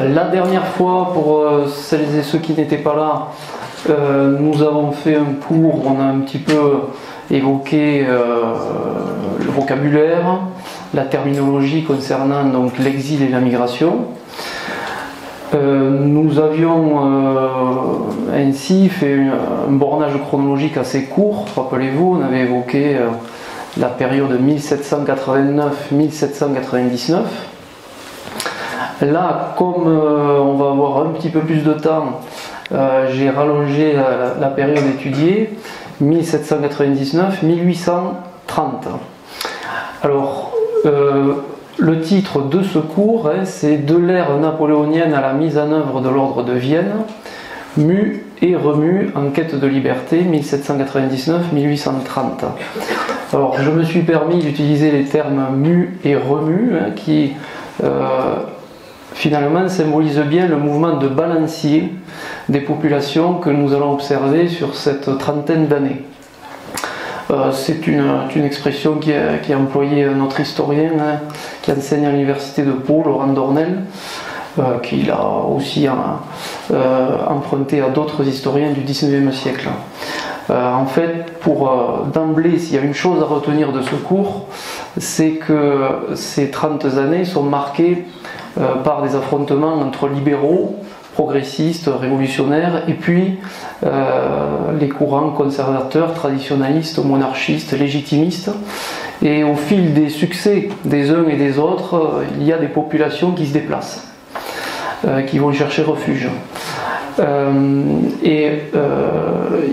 La dernière fois, pour celles et ceux qui n'étaient pas là, nous avons fait un cours, on a un petit peu évoqué le vocabulaire, la terminologie concernant donc l'exil et la migration. Nous avions ainsi fait un bornage chronologique assez court. Rappelez-vous, on avait évoqué la période 1789-1799. Là, comme on va avoir un petit peu plus de temps, j'ai rallongé la période étudiée, 1799-1830. Alors, le titre de ce cours, c'est « De l'ère napoléonienne à la mise en œuvre de l'ordre de Vienne, mue et remue en quête de liberté, 1799-1830 ». Alors, je me suis permis d'utiliser les termes « mue » et « remue » qui finalement symbolisent bien le mouvement de balancier des populations que nous allons observer sur cette trentaine d'années. C'est une expression qui est employée notre historien qui enseigne à l'université de Pau, Laurent Dornel, qui l'a aussi emprunté à d'autres historiens du XIXe siècle. En fait, d'emblée, s'il y a une chose à retenir de ce cours, c'est que ces 30 années sont marquées par des affrontements entre libéraux, progressistes, révolutionnaires, et puis les courants conservateurs, traditionalistes, monarchistes, légitimistes. Et au fil des succès des uns et des autres, il y a des populations qui se déplacent, qui vont chercher refuge.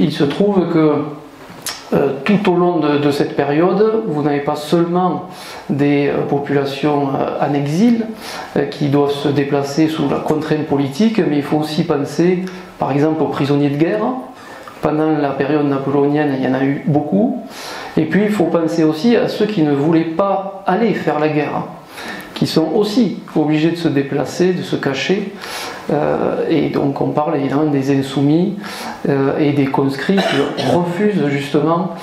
Il se trouve que tout au long de cette période, vous n'avez pas seulement des populations en exil qui doivent se déplacer sous la contrainte politique, mais il faut aussi penser par exemple aux prisonniers de guerre. Pendant la période napoléonienne, il y en a eu beaucoup. Et puis il faut penser aussi à ceux qui ne voulaient pas aller faire la guerre, qui sont aussi obligés de se déplacer, de se cacher. Et donc on parle évidemment des insoumis et des conscrits qui refusent justement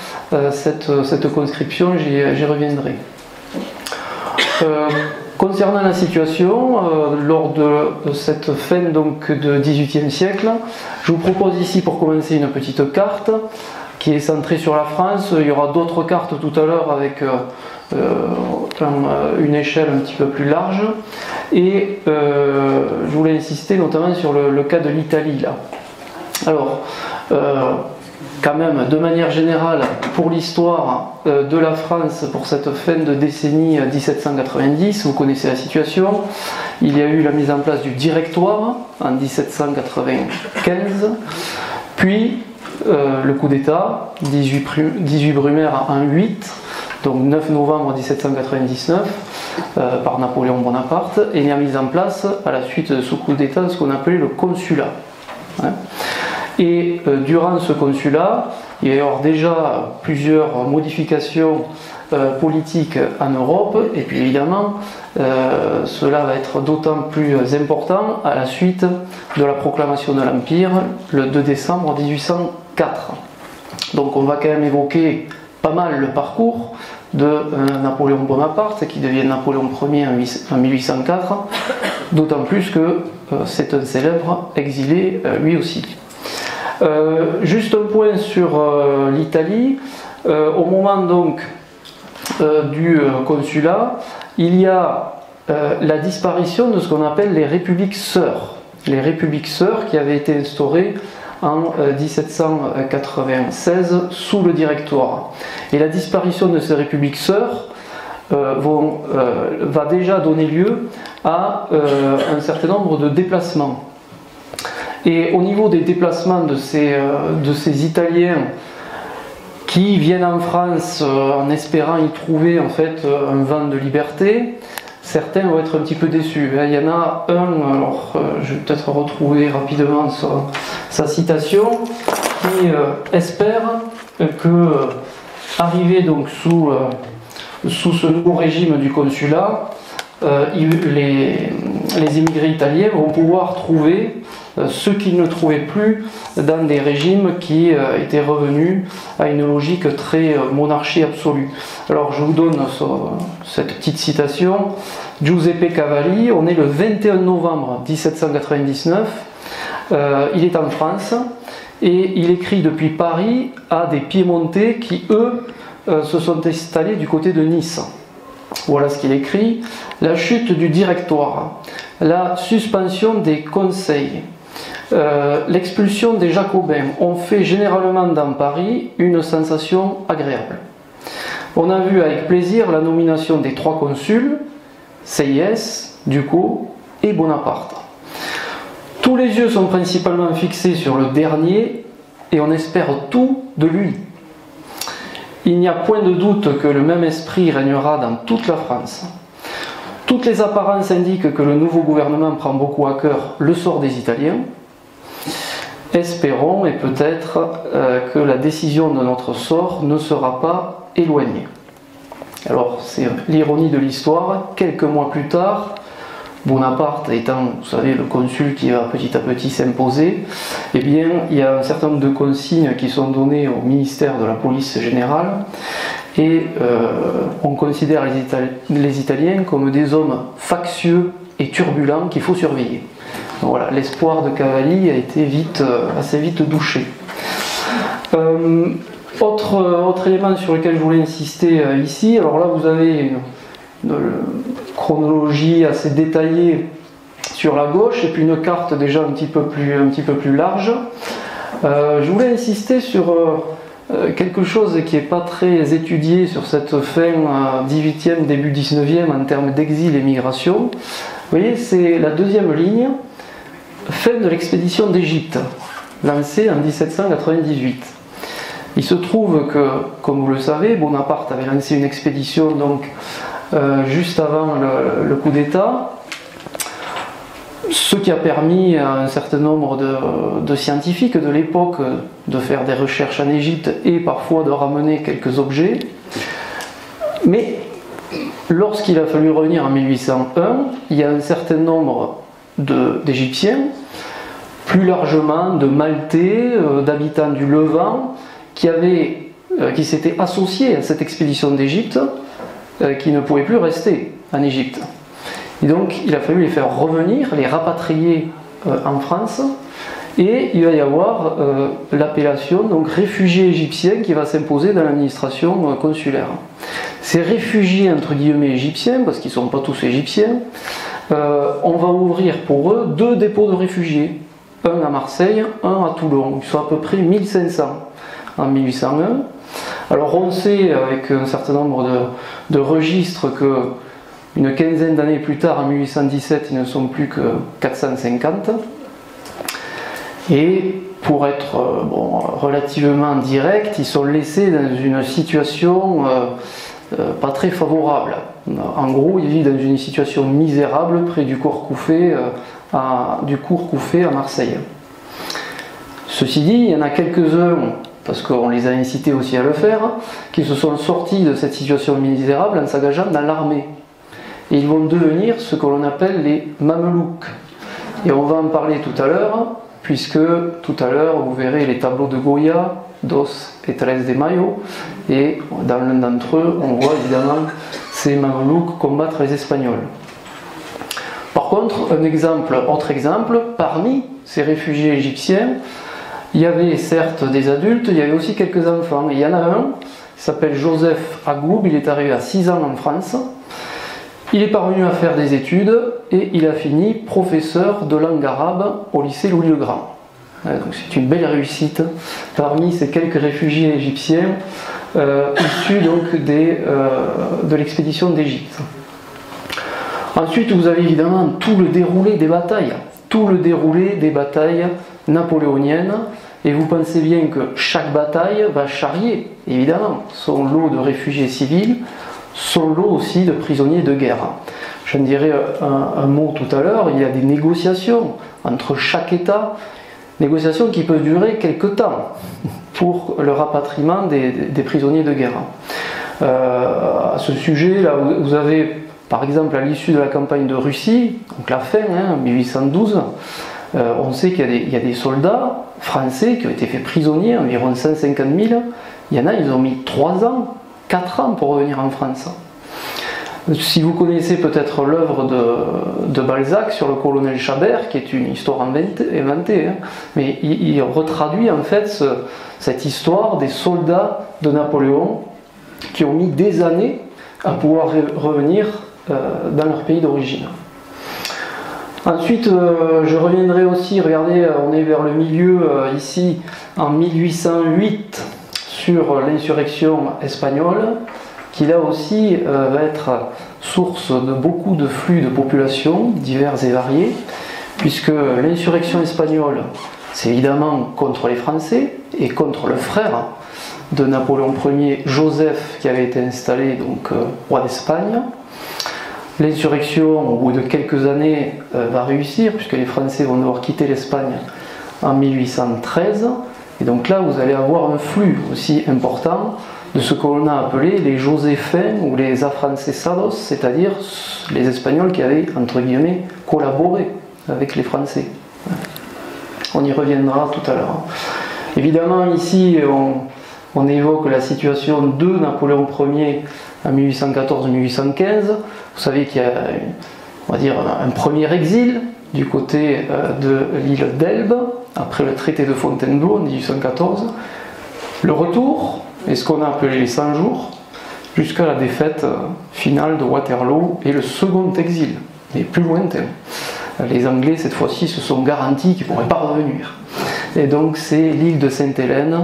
cette conscription, j'y reviendrai. Concernant la situation, lors de cette fin donc, de XVIIIe siècle, je vous propose ici pour commencer une petite carte qui est centrée sur la France. Il y aura d'autres cartes tout à l'heure avec une échelle un petit peu plus large. Et je voulais insister notamment sur le cas de l'Italie là. Alors, quand même, de manière générale, pour l'histoire de la France, pour cette fin de décennie 1790, vous connaissez la situation. Il y a eu la mise en place du Directoire en 1795, puis le coup d'État, 18 Brumaire en 8, donc 9 novembre 1799, par Napoléon Bonaparte, et il a mis en place, à la suite de ce coup d'État, ce qu'on appelait le consulat. Et durant ce consulat, il y a eu déjà plusieurs modifications politiques en Europe, et puis évidemment, cela va être d'autant plus important à la suite de la proclamation de l'Empire, le 2 décembre 1804. Donc on va quand même évoquer pas mal le parcours de Napoléon Bonaparte, qui devient Napoléon Ier en 1804, d'autant plus que c'est un célèbre exilé lui aussi. Juste un point sur l'Italie. Au moment donc du consulat, il y a la disparition de ce qu'on appelle les républiques sœurs. Les républiques sœurs qui avaient été instaurées en 1796 sous le Directoire. Et la disparition de ces républiques sœurs va déjà donner lieu à un certain nombre de déplacements. Et au niveau des déplacements de ces Italiens qui viennent en France en espérant y trouver en fait un vent de liberté, certains vont être un petit peu déçus. Il y en a un, alors je vais peut-être retrouver rapidement sa citation, qui espère que, arrivé donc sous ce nouveau régime du consulat, les immigrés italiens vont pouvoir trouver ce qu'ils ne trouvaient plus dans des régimes qui étaient revenus à une logique très monarchie absolue. Alors je vous donne cette petite citation. Giuseppe Cavalli, on est le 21 novembre 1799, il est en France et il écrit depuis Paris à des Piémontais qui eux se sont installés du côté de Nice. Voilà ce qu'il écrit: la chute du directoire, la suspension des conseils, l'expulsion des Jacobins ont fait généralement dans Paris une sensation agréable. On a vu avec plaisir la nomination des 3 consuls, Sieyès, Ducos et Bonaparte. Tous les yeux sont principalement fixés sur le dernier et on espère tout de lui. Il n'y a point de doute que le même esprit régnera dans toute la France. Toutes les apparences indiquent que le nouveau gouvernement prend beaucoup à cœur le sort des Italiens. Espérons et peut-être que la décision de notre sort ne sera pas éloignée. Alors c'est l'ironie de l'histoire, quelques mois plus tard, Bonaparte étant, vous savez, le consul qui va petit à petit s'imposer, eh bien, il y a un certain nombre de consignes qui sont données au ministère de la police générale et on considère les Italiens comme des hommes factieux et turbulents qu'il faut surveiller. Donc voilà, l'espoir de Cavalli a été assez vite douché. Autre élément sur lequel je voulais insister ici, alors là vous avez une chronologie assez détaillée sur la gauche et puis une carte déjà un petit peu plus large. Je voulais insister sur quelque chose qui n'est pas très étudié sur cette fin 18e, début 19e en termes d'exil et migration. Vous voyez, c'est la deuxième ligne, fin de l'expédition d'Égypte, lancée en 1798. Il se trouve que, comme vous le savez, Bonaparte avait lancé une expédition donc juste avant le coup d'État, ce qui a permis à un certain nombre de scientifiques de l'époque de faire des recherches en Égypte et parfois de ramener quelques objets. Mais lorsqu'il a fallu revenir en 1801, il y a un certain nombre d'Égyptiens, plus largement de Maltais, d'habitants du Levant, qui s'étaient associés à cette expédition d'Égypte, qui ne pouvaient plus rester en Égypte. Et donc il a fallu les faire revenir, les rapatrier en France, et il va y avoir l'appellation donc réfugiés égyptiens qui va s'imposer dans l'administration consulaire. Ces réfugiés entre guillemets égyptiens, parce qu'ils ne sont pas tous égyptiens, on va ouvrir pour eux 2 dépôts de réfugiés, un à Marseille, un à Toulon. Ils sont à peu près 1500 en 1801. Alors on sait avec un certain nombre de registres que une quinzaine d'années plus tard, en 1817, ils ne sont plus que 450. Et pour être relativement direct, ils sont laissés dans une situation pas très favorable. En gros, ils vivent dans une situation misérable près du cours Couffé à Marseille. Ceci dit, il y en a quelques-uns, parce qu'on les a incités aussi à le faire, qui se sont sortis de cette situation misérable en s'engageant dans l'armée. Et ils vont devenir ce que l'on appelle les Mamelouks. Et on va en parler tout à l'heure, puisque tout à l'heure vous verrez les tableaux de Goya, Dos et Tres de Mayo, et dans l'un d'entre eux, on voit évidemment ces Mamelouks combattre les Espagnols. Par contre, autre exemple, parmi ces réfugiés égyptiens, il y avait certes des adultes, il y avait aussi quelques enfants. Et il y en a un, il s'appelle Joseph Agoub, il est arrivé à 6 ans en France. Il est parvenu à faire des études et il a fini professeur de langue arabe au lycée Louis-le-Grand. C'est une belle réussite parmi ces quelques réfugiés égyptiens issus donc de l'expédition d'Égypte. Ensuite, vous avez évidemment tout le déroulé des batailles napoléoniennes, et vous pensez bien que chaque bataille va charrier, évidemment, son lot de réfugiés civils, son lot aussi de prisonniers de guerre. Je dirais un mot tout à l'heure, il y a des négociations entre chaque État, négociations qui peuvent durer quelque temps pour le rapatriement des prisonniers de guerre. À ce sujet, là, vous avez par exemple à l'issue de la campagne de Russie, donc la fin, 1812, on sait qu'il y a des soldats français qui ont été faits prisonniers, environ 150 000. Il y en a, ils ont mis 3 ans, 4 ans pour revenir en France. Si vous connaissez peut-être l'œuvre de Balzac sur le colonel Chabert, qui est une histoire inventée, mais il retraduit en fait cette histoire des soldats de Napoléon qui ont mis des années à pouvoir revenir dans leur pays d'origine. Ensuite, je reviendrai aussi, regardez, on est vers le milieu ici, en 1808, sur l'insurrection espagnole, qui là aussi va être source de beaucoup de flux de population divers et variés, puisque l'insurrection espagnole, c'est évidemment contre les Français et contre le frère de Napoléon Ier, Joseph, qui avait été installé donc roi d'Espagne. L'insurrection, au bout de quelques années, va réussir, puisque les Français vont devoir quitter l'Espagne en 1813. Et donc là, vous allez avoir un flux aussi important de ce qu'on a appelé les Joséphains ou les afrancesados, c'est-à-dire les Espagnols qui avaient, entre guillemets, collaboré avec les Français. On y reviendra tout à l'heure. Évidemment, ici, on évoque la situation de Napoléon Ier en 1814-1815. Vous savez qu'il y a, on va dire, un premier exil du côté de l'île d'Elbe, après le traité de Fontainebleau en 1814. Le retour, et ce qu'on a appelé les 100 jours, jusqu'à la défaite finale de Waterloo et le second exil, mais plus lointain. Les Anglais, cette fois-ci, se sont garantis qu'ils ne pourraient pas revenir. Et donc c'est l'île de Sainte-Hélène,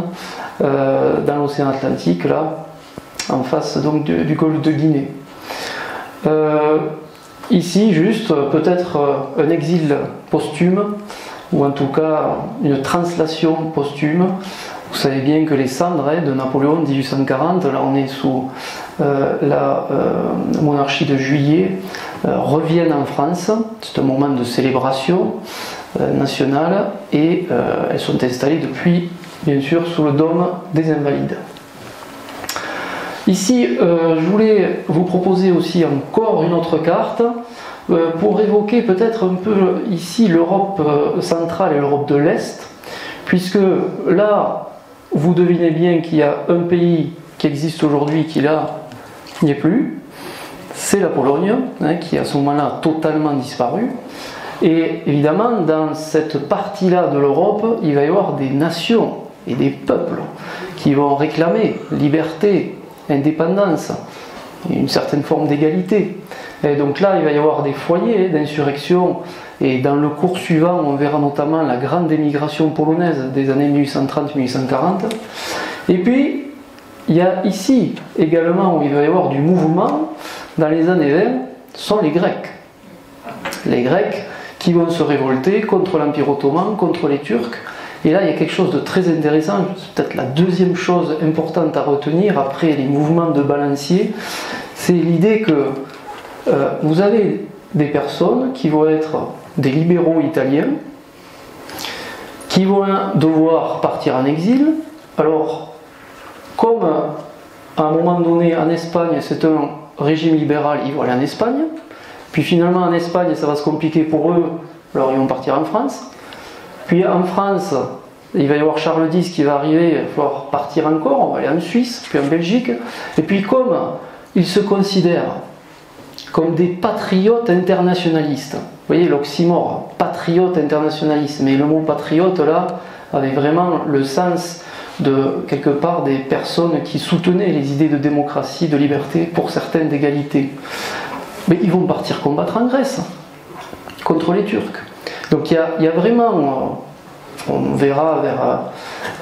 dans l'océan Atlantique, là, en face donc du golfe de Guinée. Ici, juste, peut-être un exil posthume, ou en tout cas une translation posthume. Vous savez bien que les cendres de Napoléon 1840, là on est sous la monarchie de Juillet, reviennent en France. C'est un moment de célébration nationale et elles sont installées depuis, bien sûr, sous le dôme des Invalides. Ici, je voulais vous proposer aussi encore une autre carte pour évoquer peut-être un peu ici l'Europe centrale et l'Europe de l'Est, puisque là, vous devinez bien qu'il y a un pays qui existe aujourd'hui qui là n'y est plus, c'est la Pologne, qui à ce moment-là a totalement disparu. Et évidemment, dans cette partie-là de l'Europe, il va y avoir des nations et des peuples qui vont réclamer liberté, indépendance, et une certaine forme d'égalité. Et donc là, il va y avoir des foyers d'insurrection, et dans le cours suivant, on verra notamment la grande émigration polonaise des années 1830-1840. Et puis, il y a ici également où il va y avoir du mouvement, dans les années 20, sont les Grecs. Les Grecs qui vont se révolter contre l'Empire ottoman, contre les Turcs. Et là, il y a quelque chose de très intéressant, c'est peut-être la deuxième chose importante à retenir après les mouvements de balancier, c'est l'idée que vous avez des personnes qui vont être des libéraux italiens, qui vont devoir partir en exil. Alors, comme à un moment donné en Espagne, c'est un régime libéral, ils vont aller en Espagne, puis finalement en Espagne, ça va se compliquer pour eux, alors ils vont partir en France. Puis en France, il va y avoir Charles X qui va arriver, il va falloir partir encore, on va aller en Suisse, puis en Belgique. Et puis comme ils se considèrent comme des patriotes internationalistes, vous voyez l'oxymore, patriote internationaliste, mais le mot patriote là avait vraiment le sens de quelque part des personnes qui soutenaient les idées de démocratie, de liberté, pour certaines d'égalité. Mais ils vont partir combattre en Grèce, contre les Turcs. Donc il y a vraiment, on verra vers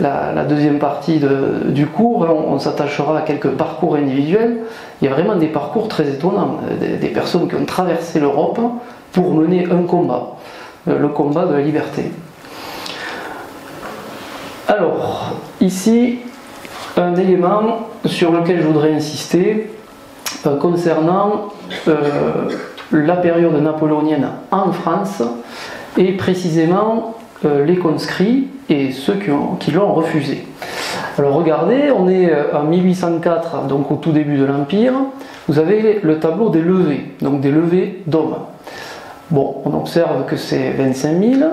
la deuxième partie du cours, on s'attachera à quelques parcours individuels. Il y a vraiment des parcours très étonnants, des personnes qui ont traversé l'Europe pour mener un combat, le combat de la liberté. Alors, ici, un élément sur lequel je voudrais insister concernant la période napoléonienne en France, et précisément les conscrits et ceux qui l'ont refusé. Alors regardez, on est en 1804, donc au tout début de l'Empire, vous avez le tableau des levées, donc des levées d'hommes. Bon, on observe que c'est 25 000,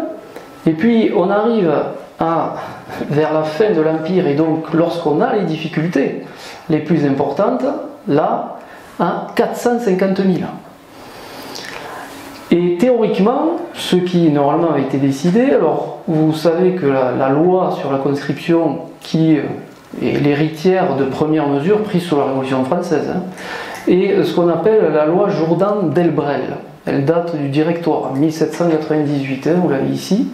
et puis on arrive vers la fin de l'Empire, et donc lorsqu'on a les difficultés les plus importantes, là, à 450 000. Et théoriquement, ce qui normalement a été décidé, alors vous savez que la loi sur la conscription qui est l'héritière de premières mesures prises sous la Révolution française, est ce qu'on appelle la loi Jourdan d'Elbrel. Elle date du Directoire, 1798, vous l'avez ici.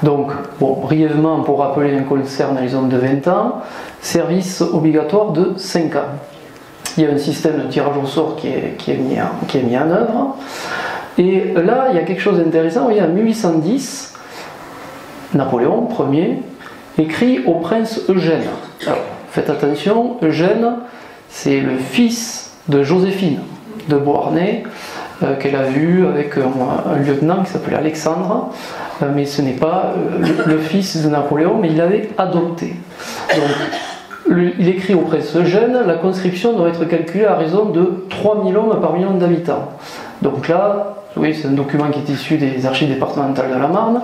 Donc, bon, brièvement, pour rappeler, on concerne les hommes de 20 ans, service obligatoire de 5 ans. Il y a un système de tirage au sort qui est mis en œuvre. Et là, il y a quelque chose d'intéressant. Vous voyez, en 1810, Napoléon Ier écrit au prince Eugène. Alors, faites attention, Eugène, c'est le fils de Joséphine de Beauharnais, qu'elle a vu avec un lieutenant qui s'appelait Alexandre, mais ce n'est pas le fils de Napoléon, mais il l'avait adopté. Donc, il écrit au prince Eugène, la conscription doit être calculée à raison de 3000 hommes par million d'habitants. Donc là, oui, c'est un document qui est issu des archives départementales de la Marne.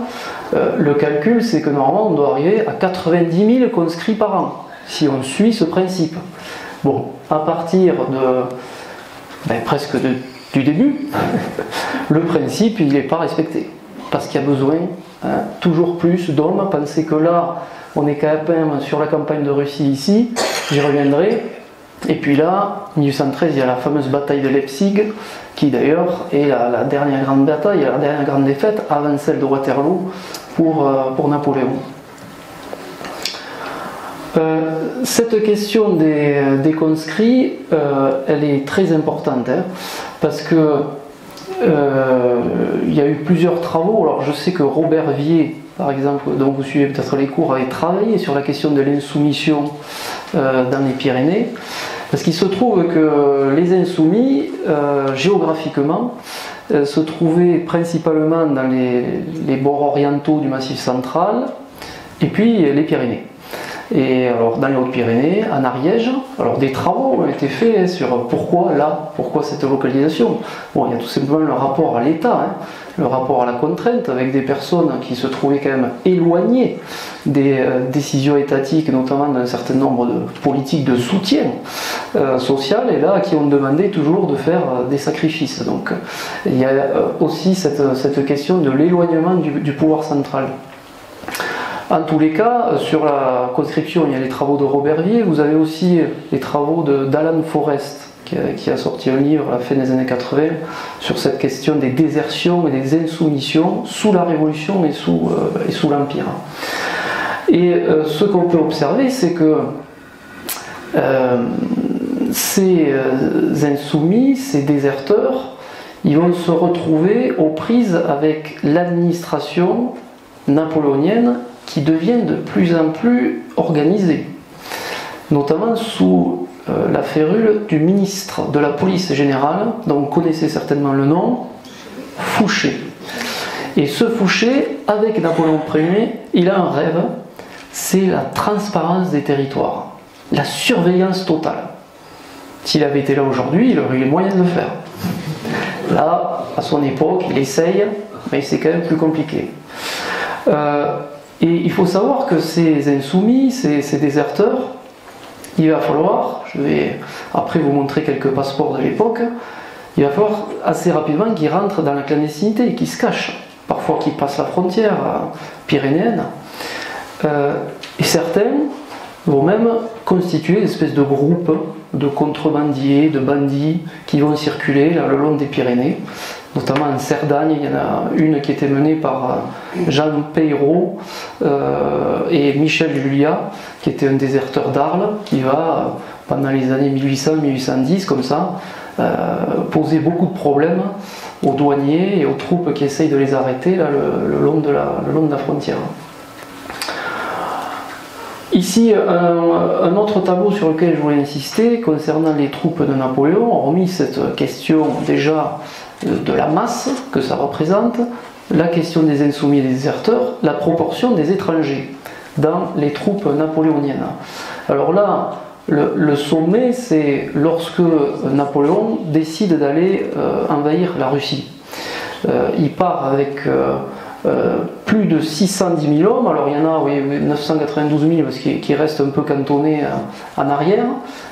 Le calcul, c'est que normalement, on doit arriver à 90 000 conscrits par an, si on suit ce principe. Bon, à partir de presque du début, le principe, il n'est pas respecté. Parce qu'il y a besoin toujours plus d'hommes. Pensez que là, on est quand même sur la campagne de Russie ici, j'y reviendrai. Et puis là, en 1813, il y a la fameuse bataille de Leipzig, qui d'ailleurs est la dernière grande bataille, la dernière grande défaite, avant celle de Waterloo, pour Napoléon. Cette question des conscrits, elle est très importante, parce que il y a eu plusieurs travaux. Alors je sais que Robert Vier, par exemple, dont vous suivez peut-être les cours, avait travaillé sur la question de l'insoumission dans les Pyrénées, parce qu'il se trouve que les insoumis, géographiquement, se trouvaient principalement dans les bords orientaux du Massif central, et puis les Pyrénées. Et alors dans les Hautes-Pyrénées, en Ariège, alors des travaux ont été faits sur pourquoi là, pourquoi cette localisation. Bon, il y a tout simplement le rapport à l'État, le rapport à la contrainte, avec des personnes qui se trouvaient quand même éloignées des décisions étatiques, notamment d'un certain nombre de politiques de soutien social, et là qui ont demandé toujours de faire des sacrifices. Donc il y a aussi cette question de l'éloignement du pouvoir central. En tous les cas, sur la conscription, il y a les travaux de Robert Vier, vous avez aussi les travaux d'Alan Forrest, qui a sorti un livre à la fin des années 80 sur cette question des désertions et des insoumissions sous la Révolution et sous l'Empire. Et ce qu'on peut observer, c'est que ces insoumis, ces déserteurs, ils vont se retrouver aux prises avec l'administration napoléonienne, qui devient de plus en plus organisée, notamment sous la férule du ministre de la police générale, dont vous connaissez certainement le nom, Fouché. Et ce Fouché, avec Napoléon Ier, il a un rêve, c'est la transparence des territoires, la surveillance totale. S'il avait été là aujourd'hui, il aurait eu les moyens de le faire. Là, à son époque, il essaye, mais c'est quand même plus compliqué. Et il faut savoir que ces insoumis, ces déserteurs, il va falloir, je vais après vous montrer quelques passeports de l'époque, il va falloir assez rapidement qu'ils rentrent dans la clandestinité, qu'ils se cachent, parfois qu'ils passent la frontière pyrénéenne. Et certains vont même constituer une espèce de groupe de contrebandiers, de bandits qui vont circuler là, le long des Pyrénées. Notamment en Cerdagne, il y en a une qui était menée par Jean Peyrot et Michel Juliat, qui était un déserteur d'Arles, qui va, pendant les années 1800-1810, comme ça, poser beaucoup de problèmes aux douaniers et aux troupes qui essayent de les arrêter là, le long de la frontière. Ici, un autre tableau sur lequel je voulais insister, concernant les troupes de Napoléon, hormis cette question déjà de la masse que ça représente, la question des insoumis et des déserteurs, la proportion des étrangers dans les troupes napoléoniennes. Alors là, Le sommet, c'est lorsque Napoléon décide d'aller envahir la Russie. Il part avec plus de 610 000 hommes, alors il y en a 992 000 parce qu'il reste un peu cantonné en arrière,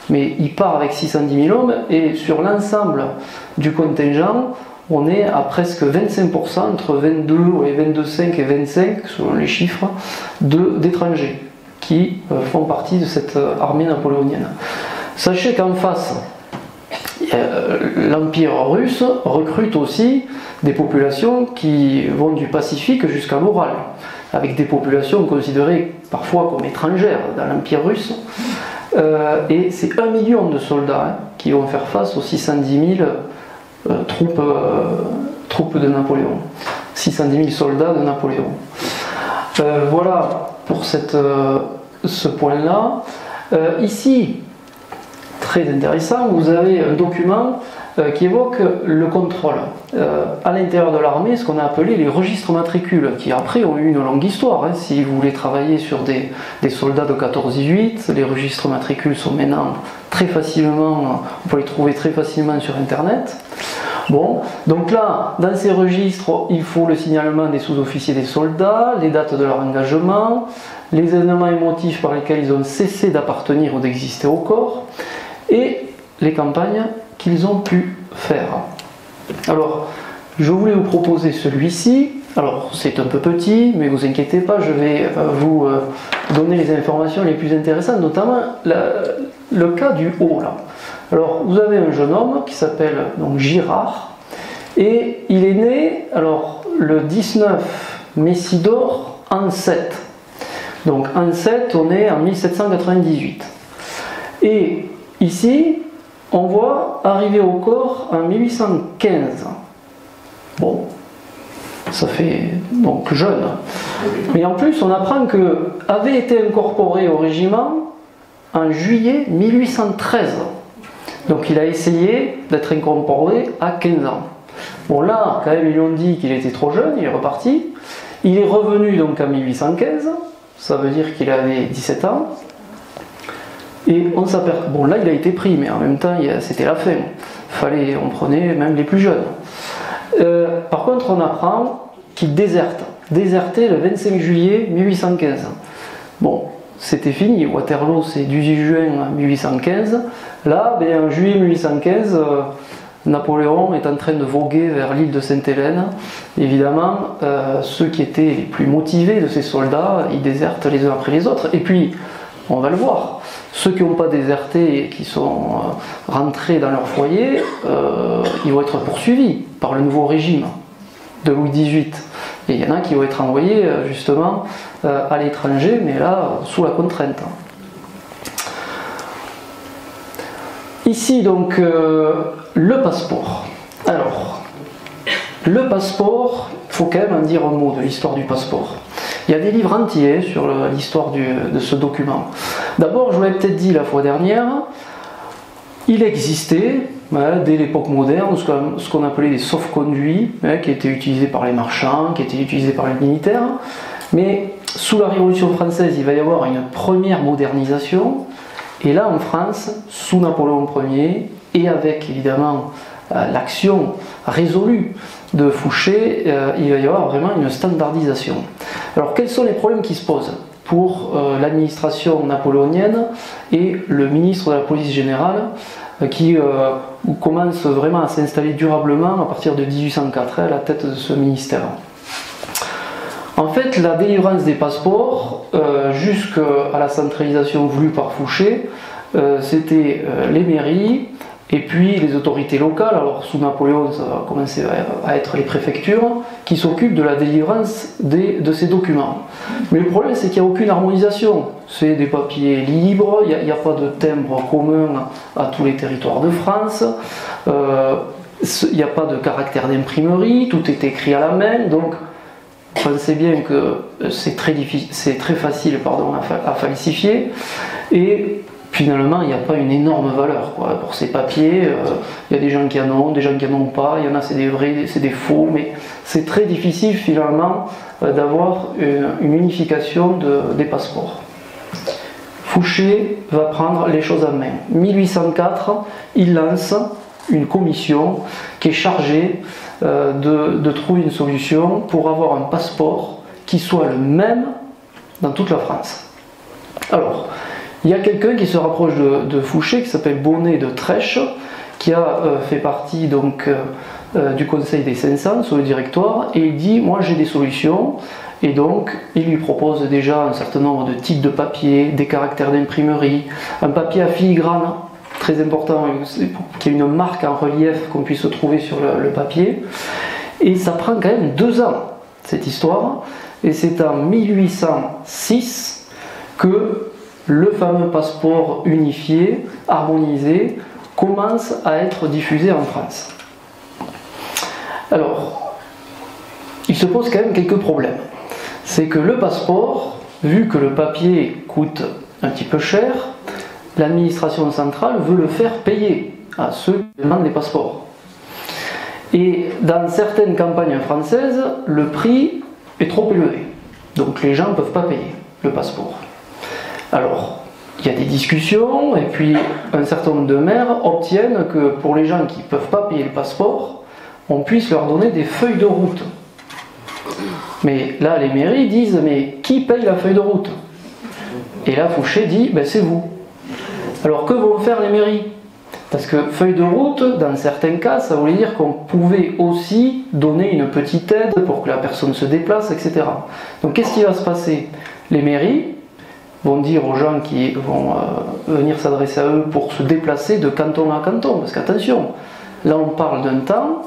mais il part avec 610 000 hommes, et sur l'ensemble du contingent, on est à presque 25%, entre 22, 22,5 et 25, selon les chiffres, d'étrangers qui font partie de cette armée napoléonienne. Sachez qu'en face, l'Empire russe recrute aussi des populations qui vont du Pacifique jusqu'à l'Oural, avec des populations considérées parfois comme étrangères dans l'Empire russe. Et c'est 1 million de soldats qui vont faire face aux 610 000 troupes de Napoléon. 610 000 soldats de Napoléon. Voilà pour ce point-là. Ici, très intéressant, vous avez un document qui évoque le contrôle à l'intérieur de l'armée, ce qu'on a appelé les registres matricules, qui après ont eu une longue histoire. Si vous voulez travailler sur des soldats de 14-18, les registres matricules sont maintenant très facilement, on peut les trouver très facilement sur internet. Bon, donc là, dans ces registres, il faut le signalement des sous-officiers des soldats, les dates de leur engagement, les événements émotifs par lesquels ils ont cessé d'appartenir ou d'exister au corps, et les campagnes qu'ils ont pu faire. Alors, je voulais vous proposer celui-ci. Alors, c'est un peu petit, mais vous inquiétez pas, je vais vous donner les informations les plus intéressantes, notamment le cas du haut, là. Alors, vous avez un jeune homme qui s'appelle donc Girard, et il est né alors, le 19 Messidor en 7. Donc en 7, on est en 1798. Et ici, on voit arriver au corps en 1815. Bon, ça fait donc jeune. Mais en plus, on apprend que avait été incorporé au régiment en juillet 1813. Donc il a essayé d'être incorporé à 15 ans. Bon là, quand même, ils lui ont dit qu'il était trop jeune, il est reparti. Il est revenu donc en 1815, ça veut dire qu'il avait 17 ans. Et on s'aperçoit, bon là il a été pris, mais en même temps c'était la fin. On prenait même les plus jeunes. Par contre, on apprend qu'il désertait le 25 juillet 1815. Bon, c'était fini, Waterloo c'est 18 juin 1815. Là, en juillet 1815, Napoléon est en train de voguer vers l'île de Sainte-Hélène. Évidemment, ceux qui étaient les plus motivés de ces soldats, ils désertent les uns après les autres. Et puis, on va le voir, ceux qui n'ont pas déserté et qui sont rentrés dans leur foyer, ils vont être poursuivis par le nouveau régime de Louis XVIII. Et il y en a qui vont être envoyés justement à l'étranger, mais là, sous la contrainte. Ici donc le passeport. Alors, le passeport, il faut quand même en dire un mot de l'histoire du passeport. Il y a des livres entiers sur l'histoire de ce document. D'abord, je vous l'avais peut-être dit la fois dernière, il existait, dès l'époque moderne, ce qu'on appelait des sauf-conduits, qui étaient utilisés par les marchands, qui étaient utilisés par les militaires. Mais sous la Révolution française, il va y avoir une première modernisation. Et là, en France, sous Napoléon Ier, et avec évidemment l'action résolue de Fouché, il va y avoir vraiment une standardisation. Alors, quels sont les problèmes qui se posent pour l'administration napoléonienne et le ministre de la police générale qui commence vraiment à s'installer durablement à partir de 1804 à la tête de ce ministère? En fait, la délivrance des passeports, jusqu'à la centralisation voulue par Fouché, c'était les mairies et puis les autorités locales, alors sous Napoléon ça va commencer à être les préfectures, qui s'occupent de la délivrance de ces documents. Mais le problème c'est qu'il n'y a aucune harmonisation, c'est des papiers libres, il n'y a pas de timbre commun à tous les territoires de France, il n'y a pas de caractère d'imprimerie, tout est écrit à la main, donc pensez bien que c'est très facile à falsifier, et finalement il n'y a pas une énorme valeur pour ces papiers. Il y a des gens qui en ont, des gens qui n'en ont pas, il y en a c'est des vrais, c'est des faux, mais c'est très difficile finalement d'avoir une unification des passeports. Fouché va prendre les choses en main. 1804, il lance une commission qui est chargée de trouver une solution pour avoir un passeport qui soit le même dans toute la France. Alors, il y a quelqu'un qui se rapproche de Fouché, qui s'appelle Bonnet de Trèche, qui a fait partie donc du Conseil des 500 sur le directoire, et il dit: moi j'ai des solutions. Et donc il lui propose déjà un certain nombre de types de papier, des caractères d'imprimerie, un papier à filigrane très important, qui est une marque en relief qu'on puisse trouver sur le papier. Et ça prend quand même 2 ans, cette histoire, et c'est en 1806 que le fameux passeport unifié, harmonisé, commence à être diffusé en France. Alors, il se pose quand même quelques problèmes. C'est que le passeport, vu que le papier coûte un petit peu cher, l'administration centrale veut le faire payer à ceux qui demandent les passeports. Et dans certaines campagnes françaises, le prix est trop élevé. Donc les gens ne peuvent pas payer le passeport. Alors, il y a des discussions, et puis un certain nombre de maires obtiennent que pour les gens qui ne peuvent pas payer le passeport, on puisse leur donner des feuilles de route. Mais là, les mairies disent: mais qui paye la feuille de route? Et là, Fouché dit: ben, c'est vous. Alors que vont faire les mairies? Parce que feuille de route, dans certains cas, ça voulait dire qu'on pouvait aussi donner une petite aide pour que la personne se déplace, etc. Donc qu'est-ce qui va se passer? Les mairies vont dire aux gens qui vont venir s'adresser à eux pour se déplacer de canton à canton. Parce qu'attention, là on parle d'un temps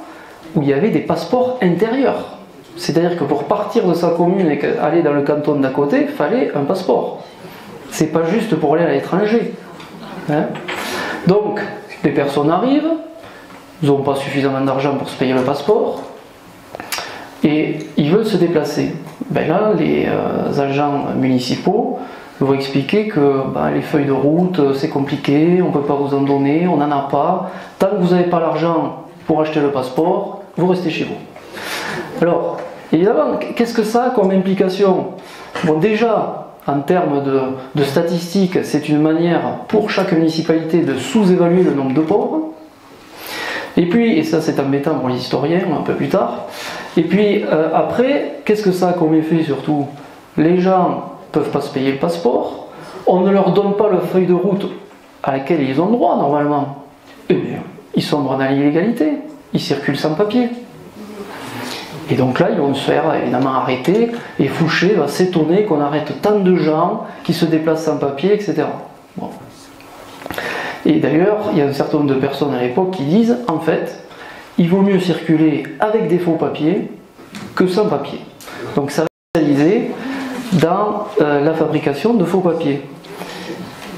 où il y avait des passeports intérieurs. C'est-à-dire que pour partir de sa commune et aller dans le canton d'à côté, il fallait un passeport. C'est pas juste pour aller à l'étranger. Hein? Donc, les personnes arrivent, ils n'ont pas suffisamment d'argent pour se payer le passeport, et ils veulent se déplacer. Ben là, les agents municipaux vont expliquer que les feuilles de route, c'est compliqué, on ne peut pas vous en donner, on n'en a pas. Tant que vous n'avez pas l'argent pour acheter le passeport, vous restez chez vous. Alors, évidemment, qu'est-ce que ça a comme implication? Bon, déjà, en termes de statistiques, c'est une manière pour chaque municipalité de sous-évaluer le nombre de pauvres. Et puis, et ça c'est embêtant pour les historiens un peu plus tard, et puis après, qu'est-ce que ça a comme effet surtout? Les gens ne peuvent pas se payer le passeport, on ne leur donne pas la feuille de route à laquelle ils ont droit normalement. Eh bien, ils sont dans l'illégalité, ils circulent sans papier. Et donc là, ils vont se faire évidemment arrêter, et Fouché va s'étonner qu'on arrête tant de gens qui se déplacent sans papier, etc. Bon. Et d'ailleurs, il y a un certain nombre de personnes à l'époque qui disent, en fait, il vaut mieux circuler avec des faux papiers que sans papier. Donc ça va être spécialisé dans la fabrication de faux papiers.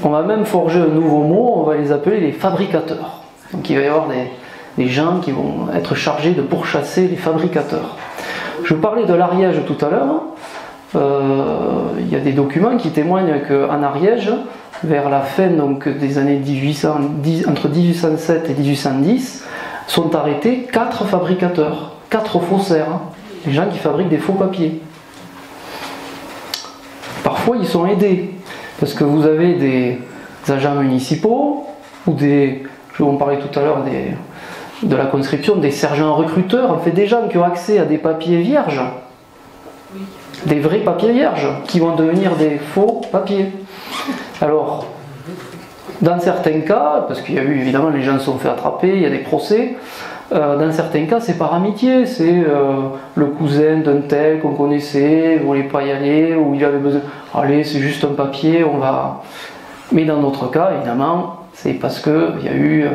On va même forger un nouveau mot, on va les appeler les fabricateurs. Donc il va y avoir des gens qui vont être chargés de pourchasser les fabricateurs. Je parlais de l'Ariège tout à l'heure. Il y a des documents qui témoignent qu'en Ariège, vers la fin donc, des années 1810, entre 1807 et 1810, sont arrêtés 4 fabricateurs, 4 faussaires, les gens qui fabriquent des faux papiers. Parfois ils sont aidés, parce que vous avez des agents municipaux, ou des, on parlait tout à l'heure de la conscription, des sergents recruteurs, en fait des gens qui ont accès à des papiers vierges, des vrais papiers vierges, qui vont devenir des faux papiers. Alors, dans certains cas, parce qu'il y a eu évidemment, les gens se sont fait attraper, il y a des procès, dans certains cas c'est par amitié, c'est le cousin d'un tel qu'on connaissait, il ne voulait pas y aller, ou il avait besoin, allez c'est juste un papier, on va... Mais dans d'autres cas, évidemment, c'est parce qu'il y a eu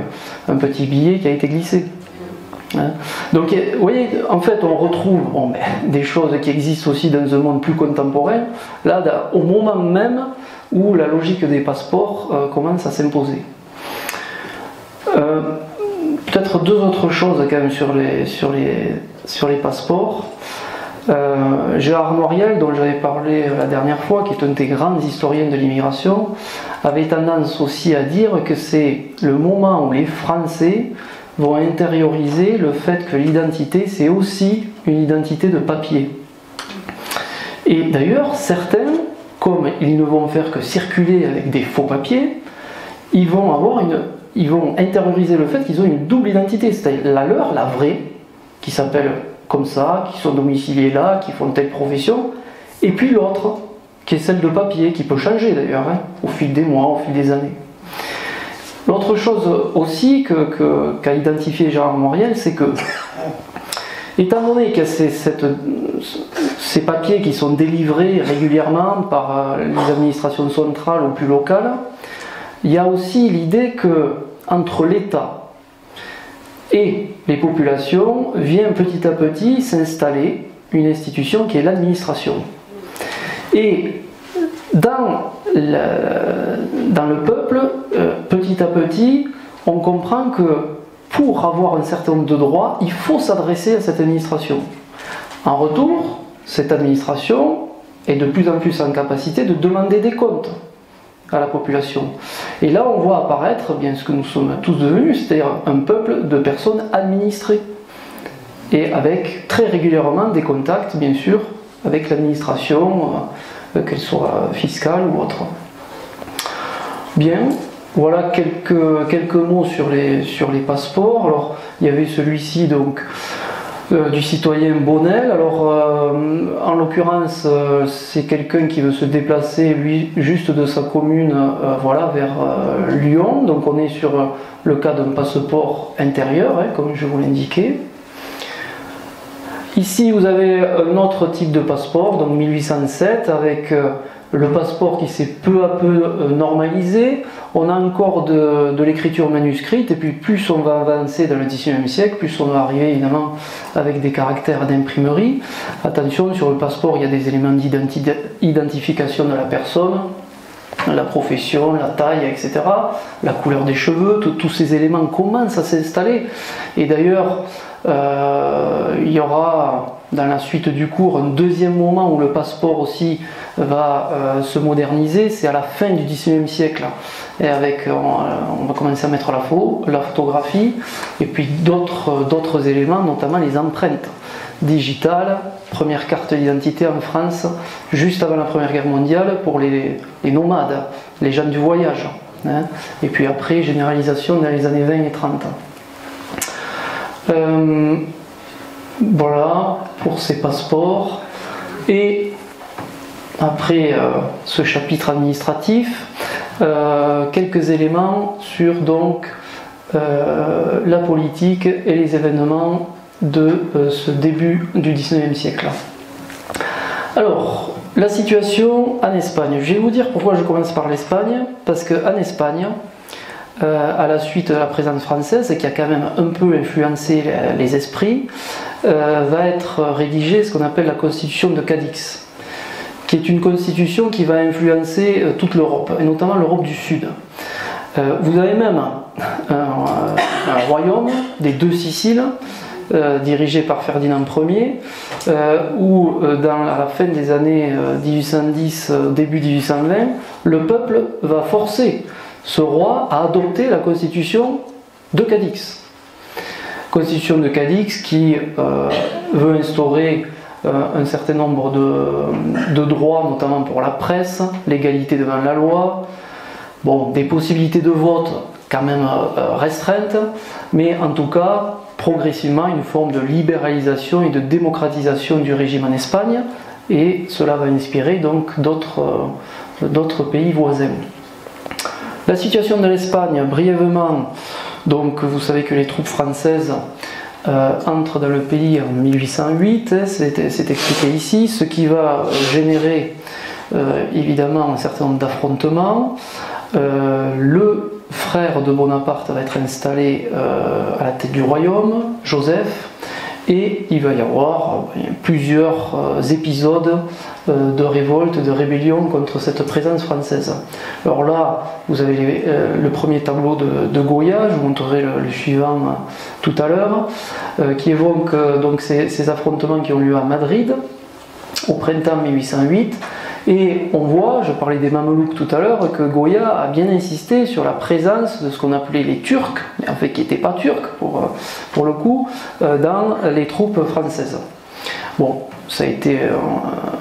un petit billet qui a été glissé. Hein? Donc vous voyez, en fait on retrouve des choses qui existent aussi dans un monde plus contemporain, là au moment même où la logique des passeports commence à s'imposer. Peut-être 2 autres choses quand même sur les passeports. Gérard Moriel, dont j'avais parlé la dernière fois, qui est un des grands historiens de l'immigration, avait tendance aussi à dire que c'est le moment où les Français vont intérioriser le fait que l'identité, c'est aussi une identité de papier. Et d'ailleurs, certains comme ils ne vont faire que circuler avec des faux papiers, ils vont intérioriser le fait qu'ils ont une double identité, c'est-à-dire la leur, la vraie, qui s'appelle comme ça, qui sont domiciliés là, qui font telle profession, et puis l'autre, qui est celle de papier, qui peut changer d'ailleurs, au fil des mois, au fil des années. L'autre chose aussi qu'a identifié Gérard Moriel, c'est que, étant donné que ces papiers qui sont délivrés régulièrement par les administrations centrales ou plus locales, il y a aussi l'idée que entre l'État et les populations vient petit à petit s'installer une institution qui est l'administration. Et dans le peuple, petit à petit, on comprend que pour avoir un certain nombre de droits, il faut s'adresser à cette administration. En retour, cette administration est de plus en plus en capacité de demander des comptes à la population. Et là, on voit apparaître bien ce que nous sommes tous devenus, c'est-à-dire un peuple de personnes administrées. Et avec très régulièrement des contacts, bien sûr, avec l'administration, qu'elle soit fiscale ou autre. Bien, voilà quelques mots sur les passeports. Alors, il y avait celui-ci, donc, du citoyen Bonnel. Alors, en l'occurrence, c'est quelqu'un qui veut se déplacer, lui, juste de sa commune, voilà, vers Lyon. Donc, on est sur le cas d'un passeport intérieur, comme je vous l'indiquais. Ici, vous avez un autre type de passeport, donc 1807, avec le passeport qui s'est peu à peu normalisé. On a encore de l'écriture manuscrite, et puis plus on va avancer dans le XIXe siècle, plus on va arriver évidemment avec des caractères d'imprimerie. Attention, sur le passeport, il y a des éléments d'identification de la personne, la profession, la taille, etc., la couleur des cheveux, tous ces éléments commencent à s'installer. Et d'ailleurs, il y aura dans la suite du cours un deuxième moment où le passeport aussi va se moderniser, c'est à la fin du XIXe siècle, et avec, on va commencer à mettre la photographie, et puis d'autres éléments, notamment les empreintes digitales. Première carte d'identité en France, juste avant la Première Guerre mondiale, pour les nomades, les gens du voyage. Et puis après, généralisation dans les années 20 et 30. Voilà pour ces passeports. Et après ce chapitre administratif, quelques éléments sur donc la politique et les événements de ce début du XIXe siècle. Alors, la situation en Espagne. Je vais vous dire pourquoi je commence par l'Espagne, parce qu'en Espagne, à la suite de la présence française, qui a quand même un peu influencé les esprits, va être rédigée ce qu'on appelle la Constitution de Cadix, qui est une constitution qui va influencer toute l'Europe, et notamment l'Europe du Sud. Vous avez même un royaume des deux Siciles, dirigé par Ferdinand Ier, où à la fin des années 1810, début 1820, le peuple va forcer ce roi à adopter la constitution de Cadix. Constitution de Cadix qui veut instaurer un certain nombre de droits, notamment pour la presse, l'égalité devant la loi, bon, des possibilités de vote quand même restreintes, mais en tout cas progressivement une forme de libéralisation et de démocratisation du régime en Espagne, et cela va inspirer donc d'autres pays voisins. La situation de l'Espagne, brièvement, donc vous savez que les troupes françaises entrent dans le pays en 1808, c'est expliqué ici, ce qui va générer évidemment un certain nombre d'affrontements. Le frère de Bonaparte va être installé à la tête du royaume, Joseph, et il va y avoir plusieurs épisodes de révolte, de rébellion contre cette présence française. Alors là, vous avez le premier tableau de Goya, je vous montrerai le suivant tout à l'heure, qui évoque donc ces affrontements qui ont lieu à Madrid au printemps 1808. Et on voit, je parlais des Mamelouks tout à l'heure, que Goya a bien insisté sur la présence de ce qu'on appelait les Turcs, mais en fait qui n'étaient pas turcs pour le coup, dans les troupes françaises. Bon, ça a été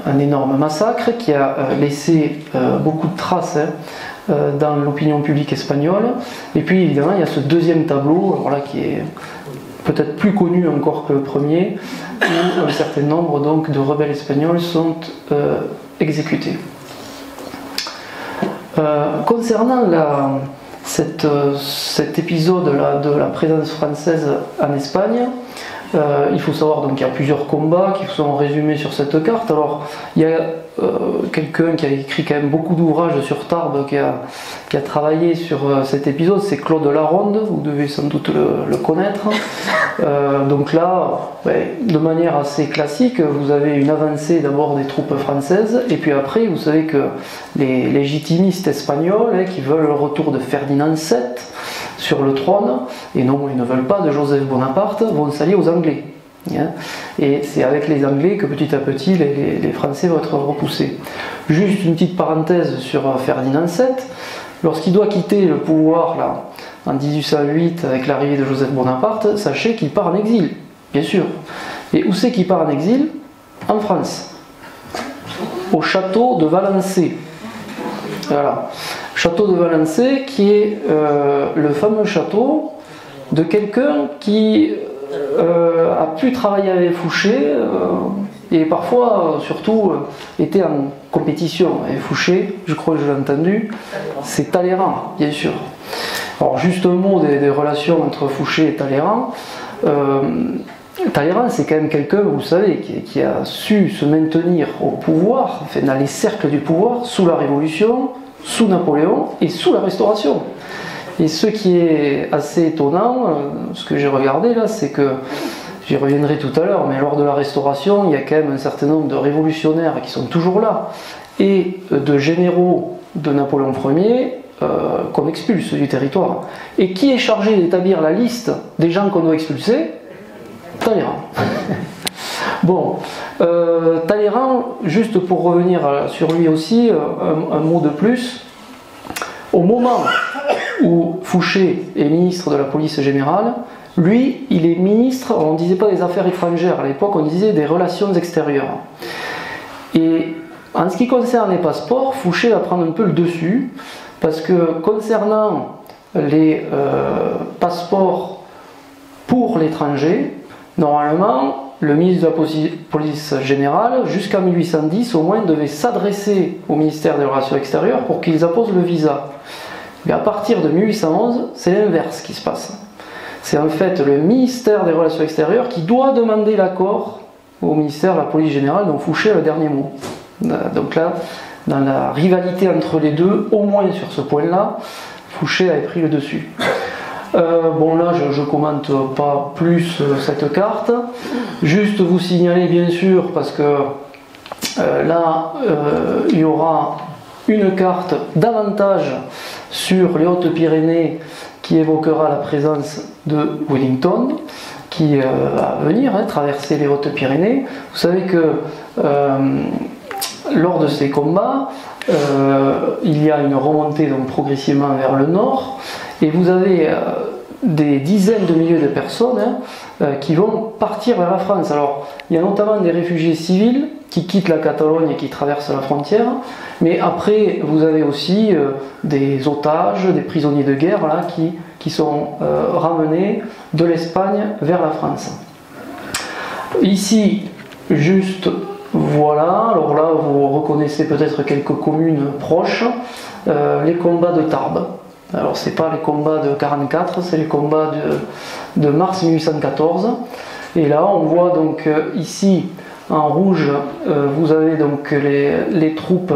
un énorme massacre qui a laissé beaucoup de traces dans l'opinion publique espagnole. Et puis évidemment il y a ce deuxième tableau, alors là, qui est peut-être plus connu encore que le premier, où un certain nombre donc de rebelles espagnols sont exécutés. Concernant cet épisode là, de la présence française en Espagne, il faut savoir donc qu'il y a plusieurs combats qui sont résumés sur cette carte. Alors il y a quelqu'un qui a écrit quand même beaucoup d'ouvrages sur Tarbes qui a travaillé sur cet épisode, c'est Claude Laronde, vous devez sans doute le connaître. Donc là, de manière assez classique, vous avez une avancée d'abord des troupes françaises, et puis après vous savez que les légitimistes espagnols qui veulent le retour de Ferdinand VII sur le trône, et non, ils ne veulent pas de Joseph Bonaparte, vont s'allier aux Anglais. Et c'est avec les Anglais que petit à petit les Français vont être repoussés. Juste une petite parenthèse sur Ferdinand VII. Lorsqu'il doit quitter le pouvoir là, en 1808 avec l'arrivée de Joseph Bonaparte, sachez qu'il part en exil, bien sûr. Et où c'est qu'il part en exil? En France, au château de Valençay. Voilà. Château de Valençay qui est le fameux château de quelqu'un qui a pu travailler avec Fouché et parfois surtout était en compétition avec Fouché, je crois que je l'ai entendu, c'est Talleyrand, bien sûr. Alors juste un mot des relations entre Fouché et Talleyrand. Talleyrand, c'est quand même quelqu'un, vous savez, qui a su se maintenir au pouvoir, enfin, dans les cercles du pouvoir, sous la Révolution, sous Napoléon et sous la Restauration. Et ce qui est assez étonnant, ce que j'ai regardé là, c'est que, j'y reviendrai tout à l'heure, mais lors de la Restauration, il y a quand même un certain nombre de révolutionnaires qui sont toujours là, et de généraux de Napoléon Ier qu'on expulse du territoire. Et qui est chargé d'établir la liste des gens qu'on doit expulser? Talleyrand. Bon, Talleyrand, juste pour revenir sur lui aussi, un mot de plus. Au moment où Fouché est ministre de la police générale, lui, il est ministre, on ne disait pas des affaires étrangères à l'époque, on disait des relations extérieures. Et en ce qui concerne les passeports, Fouché va prendre un peu le dessus, parce que concernant les passeports pour l'étranger, normalement, le ministre de la police générale, jusqu'en 1810 au moins, devait s'adresser au ministère des Relations extérieures pour qu'ils apposent le visa. Mais à partir de 1811, c'est l'inverse qui se passe. C'est en fait le ministère des Relations extérieures qui doit demander l'accord au ministère de la police générale, dont Fouché a le dernier mot. Donc là, dans la rivalité entre les deux, au moins sur ce point-là, Fouché avait pris le dessus. Bon là je commente pas plus cette carte, juste vous signaler bien sûr parce que là il y aura une carte davantage sur les Hautes-Pyrénées qui évoquera la présence de Wellington qui va venir traverser les Hautes-Pyrénées. Vous savez que lors de ces combats il y a une remontée donc progressivement vers le nord et vous avez des dizaines de milliers de personnes qui vont partir vers la France. Alors il y a notamment des réfugiés civils qui quittent la Catalogne et qui traversent la frontière, mais après vous avez aussi des otages, des prisonniers de guerre là, qui sont ramenés de l'Espagne vers la France. Ici, juste voilà, alors là vous reconnaissez peut-être quelques communes proches, les combats de Tarbes. Alors c'est pas les combats de 44, c'est les combats de mars 1814. Et là on voit donc ici en rouge, vous avez donc les troupes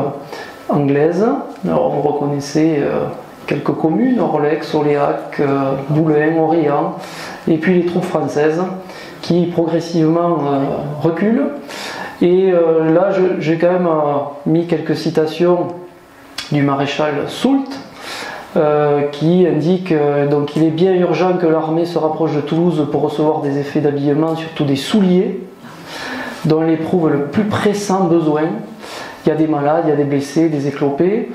anglaises. Alors vous reconnaissez quelques communes, Orlex, Oléac, Boulin, Orléans, et puis les troupes françaises qui progressivement reculent. Et là j'ai quand même mis quelques citations du maréchal Soult, qui indique donc qu'il est bien urgent que l'armée se rapproche de Toulouse pour recevoir des effets d'habillement, surtout des souliers, dont elle éprouve le plus pressant besoin. Il y a des malades, il y a des blessés, des éclopés.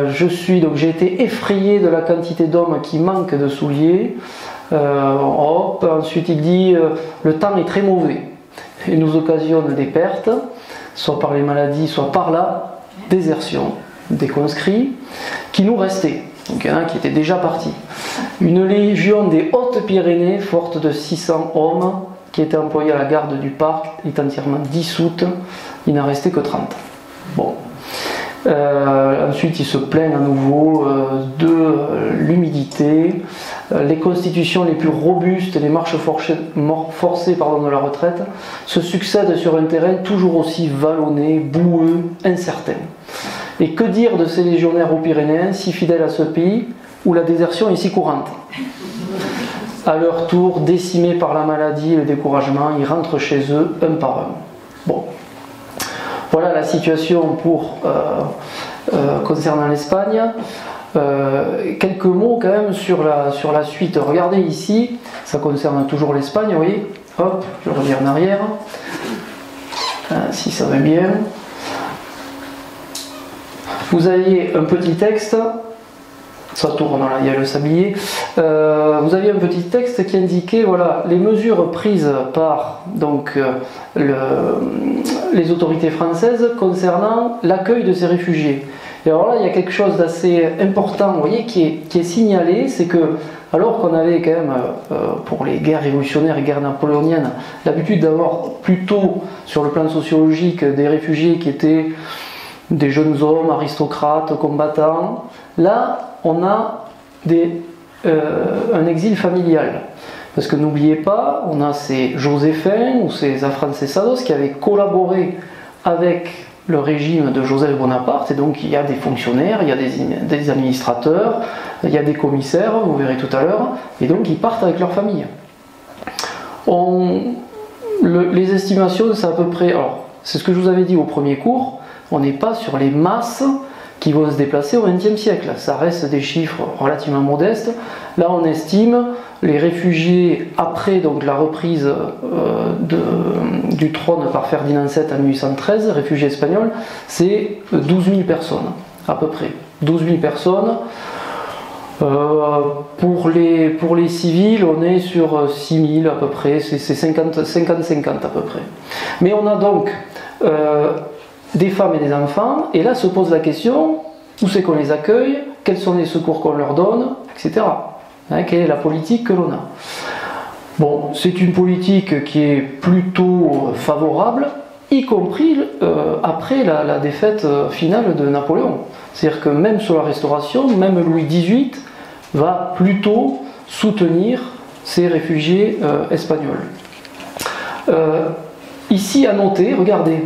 J'ai été effrayé de la quantité d'hommes qui manquent de souliers. Ensuite il dit le temps est très mauvais. et nous occasionne des pertes, soit par les maladies, soit par la désertion des conscrits qui nous restaient. Donc il y en a qui étaient déjà partis. Une légion des Hautes-Pyrénées, forte de 600 hommes, qui était employée à la garde du parc, est entièrement dissoute. Il n'en restait que 30. Bon. Ensuite, il se plaint à nouveau de l'humidité, les constitutions les plus robustes, les marches forcées de la retraite se succèdent sur un terrain toujours aussi vallonné, boueux, incertain. Et que dire de ces légionnaires aux Pyrénéens, si fidèles à ce pays où la désertion est si courante? À leur tour, décimés par la maladie et le découragement, ils rentrent chez eux un par un. Bon. Voilà la situation concernant l'Espagne. Quelques mots quand même sur la suite. Regardez ici, ça concerne toujours l'Espagne, vous voyez. Hop, je reviens en arrière. Si ça va bien. Vous avez un petit texte. Ça tourne là, il y a le sablier. Vous aviez un petit texte qui indiquait voilà, les mesures prises par donc, les autorités françaises concernant l'accueil de ces réfugiés. Et alors là, il y a quelque chose d'assez important, vous voyez, qui est signalé, c'est que alors qu'on avait quand même, pour les guerres révolutionnaires et guerres napoléoniennes, l'habitude d'avoir plutôt, sur le plan sociologique, des réfugiés qui étaient des jeunes hommes, aristocrates, combattants, là, on a un exil familial. Parce que n'oubliez pas, on a ces Joséphin ou ces afrancesados qui avaient collaboré avec le régime de Joseph Bonaparte, et donc il y a des fonctionnaires, il y a des administrateurs, il y a des commissaires, vous verrez tout à l'heure, et donc ils partent avec leur famille. Les estimations, c'est à peu près, alors c'est ce que je vous avais dit au premier cours, on n'est pas sur les masses qui vont se déplacer au XXe siècle. Ça reste des chiffres relativement modestes. Là, on estime les réfugiés après donc, la reprise du trône par Ferdinand VII en 1813, réfugiés espagnols, c'est 12 000 personnes, à peu près. 12 000 personnes. Pour les civils, on est sur 6 000 à peu près, c'est 50-50 à peu près. Mais on a donc des femmes et des enfants, et là se pose la question, où c'est qu'on les accueille, quels sont les secours qu'on leur donne, etc. Hein, quelle est la politique que l'on a? Bon, c'est une politique qui est plutôt favorable, y compris après la défaite finale de Napoléon. C'est-à-dire que même sous la Restauration, même Louis XVIII va plutôt soutenir ces réfugiés espagnols. Ici à noter, regardez,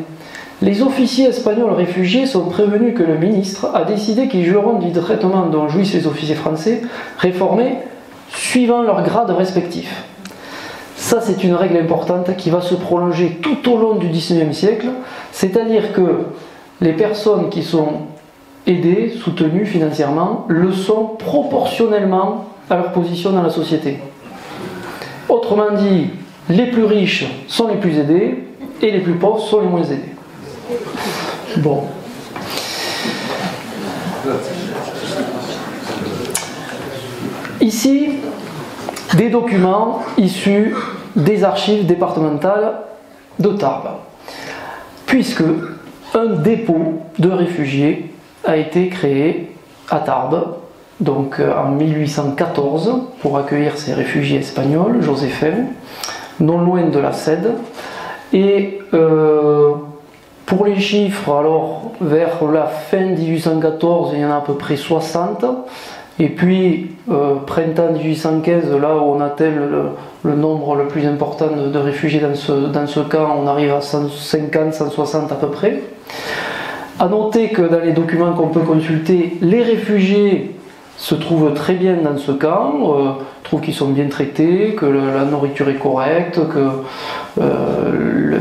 les officiers espagnols réfugiés sont prévenus que le ministre a décidé qu'ils joueront du traitement dont jouissent les officiers français réformés suivant leurs grades respectifs. Ça, c'est une règle importante qui va se prolonger tout au long du XIXe siècle, c'est-à-dire que les personnes qui sont aidées, soutenues financièrement, le sont proportionnellement à leur position dans la société. Autrement dit, les plus riches sont les plus aidés et les plus pauvres sont les moins aidés. Bon. Ici, des documents issus des archives départementales de Tarbes, puisque un dépôt de réfugiés a été créé à Tarbes, donc en 1814, pour accueillir ces réfugiés espagnols, joséphin, non loin de la Cède, et pour les chiffres, alors vers la fin 1814, il y en a à peu près 60, et puis printemps 1815, là où on atteint le nombre le plus important de réfugiés dans ce camp, on arrive à 150, 160 à peu près. A noter que dans les documents qu'on peut consulter, les réfugiés se trouvent très bien dans ce camp, trouvent qu'ils sont bien traités, que la nourriture est correcte, que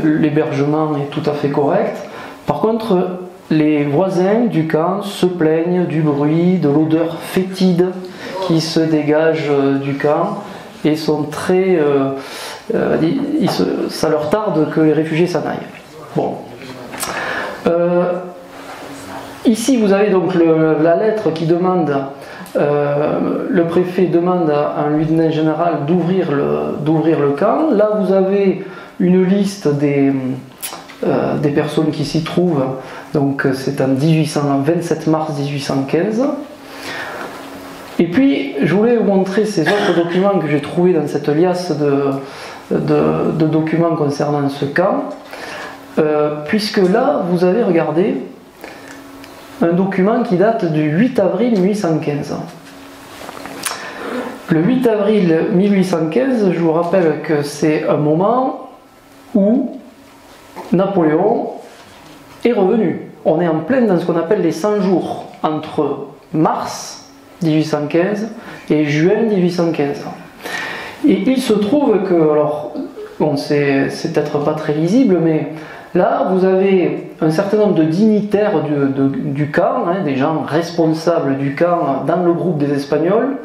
l'hébergement est tout à fait correct. Par contre, les voisins du camp se plaignent du bruit, de l'odeur fétide qui se dégage du camp et sont très... ça leur tarde que les réfugiés s'en aillent. Bon. Ici, vous avez donc la lettre qui demande... le préfet demande à un lieutenant général d'ouvrir le camp. Là, vous avez une liste des personnes qui s'y trouvent. Donc c'est en 27 mars 1815. Et puis je voulais vous montrer ces autres documents que j'ai trouvés dans cette liasse de documents concernant ce camp, puisque là vous avez regardé un document qui date du 8 avril 1815. Le 8 avril 1815, je vous rappelle que c'est un moment où Napoléon est revenu. On est en plein dans ce qu'on appelle les 100 jours entre mars 1815 et juin 1815. Et il se trouve que, alors, bon, c'est peut-être pas très lisible, mais là vous avez un certain nombre de dignitaires du camp, des gens responsables du camp dans le groupe des Espagnols,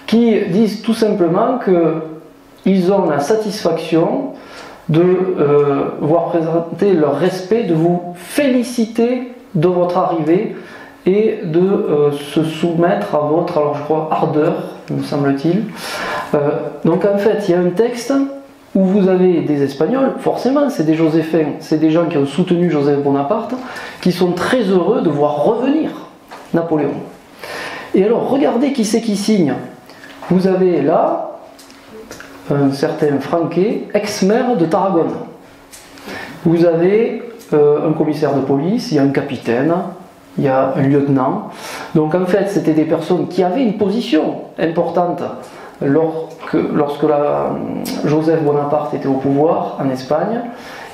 qui disent tout simplement qu'ils ont la satisfaction de voir présenter leur respect, de vous féliciter de votre arrivée et de se soumettre à votre, alors je crois, ardeur, me semble-t-il. Donc en fait, il y a un texte où vous avez des Espagnols, forcément c'est des Joséphiens, c'est des gens qui ont soutenu Joseph Bonaparte, qui sont très heureux de voir revenir Napoléon. Et alors, regardez qui c'est qui signe. Vous avez là un certain Franquet, ex-maire de Tarragone. Vous avez un commissaire de police, il y a un capitaine, il y a un lieutenant. Donc en fait, c'était des personnes qui avaient une position importante lorsque Joseph Bonaparte était au pouvoir en Espagne,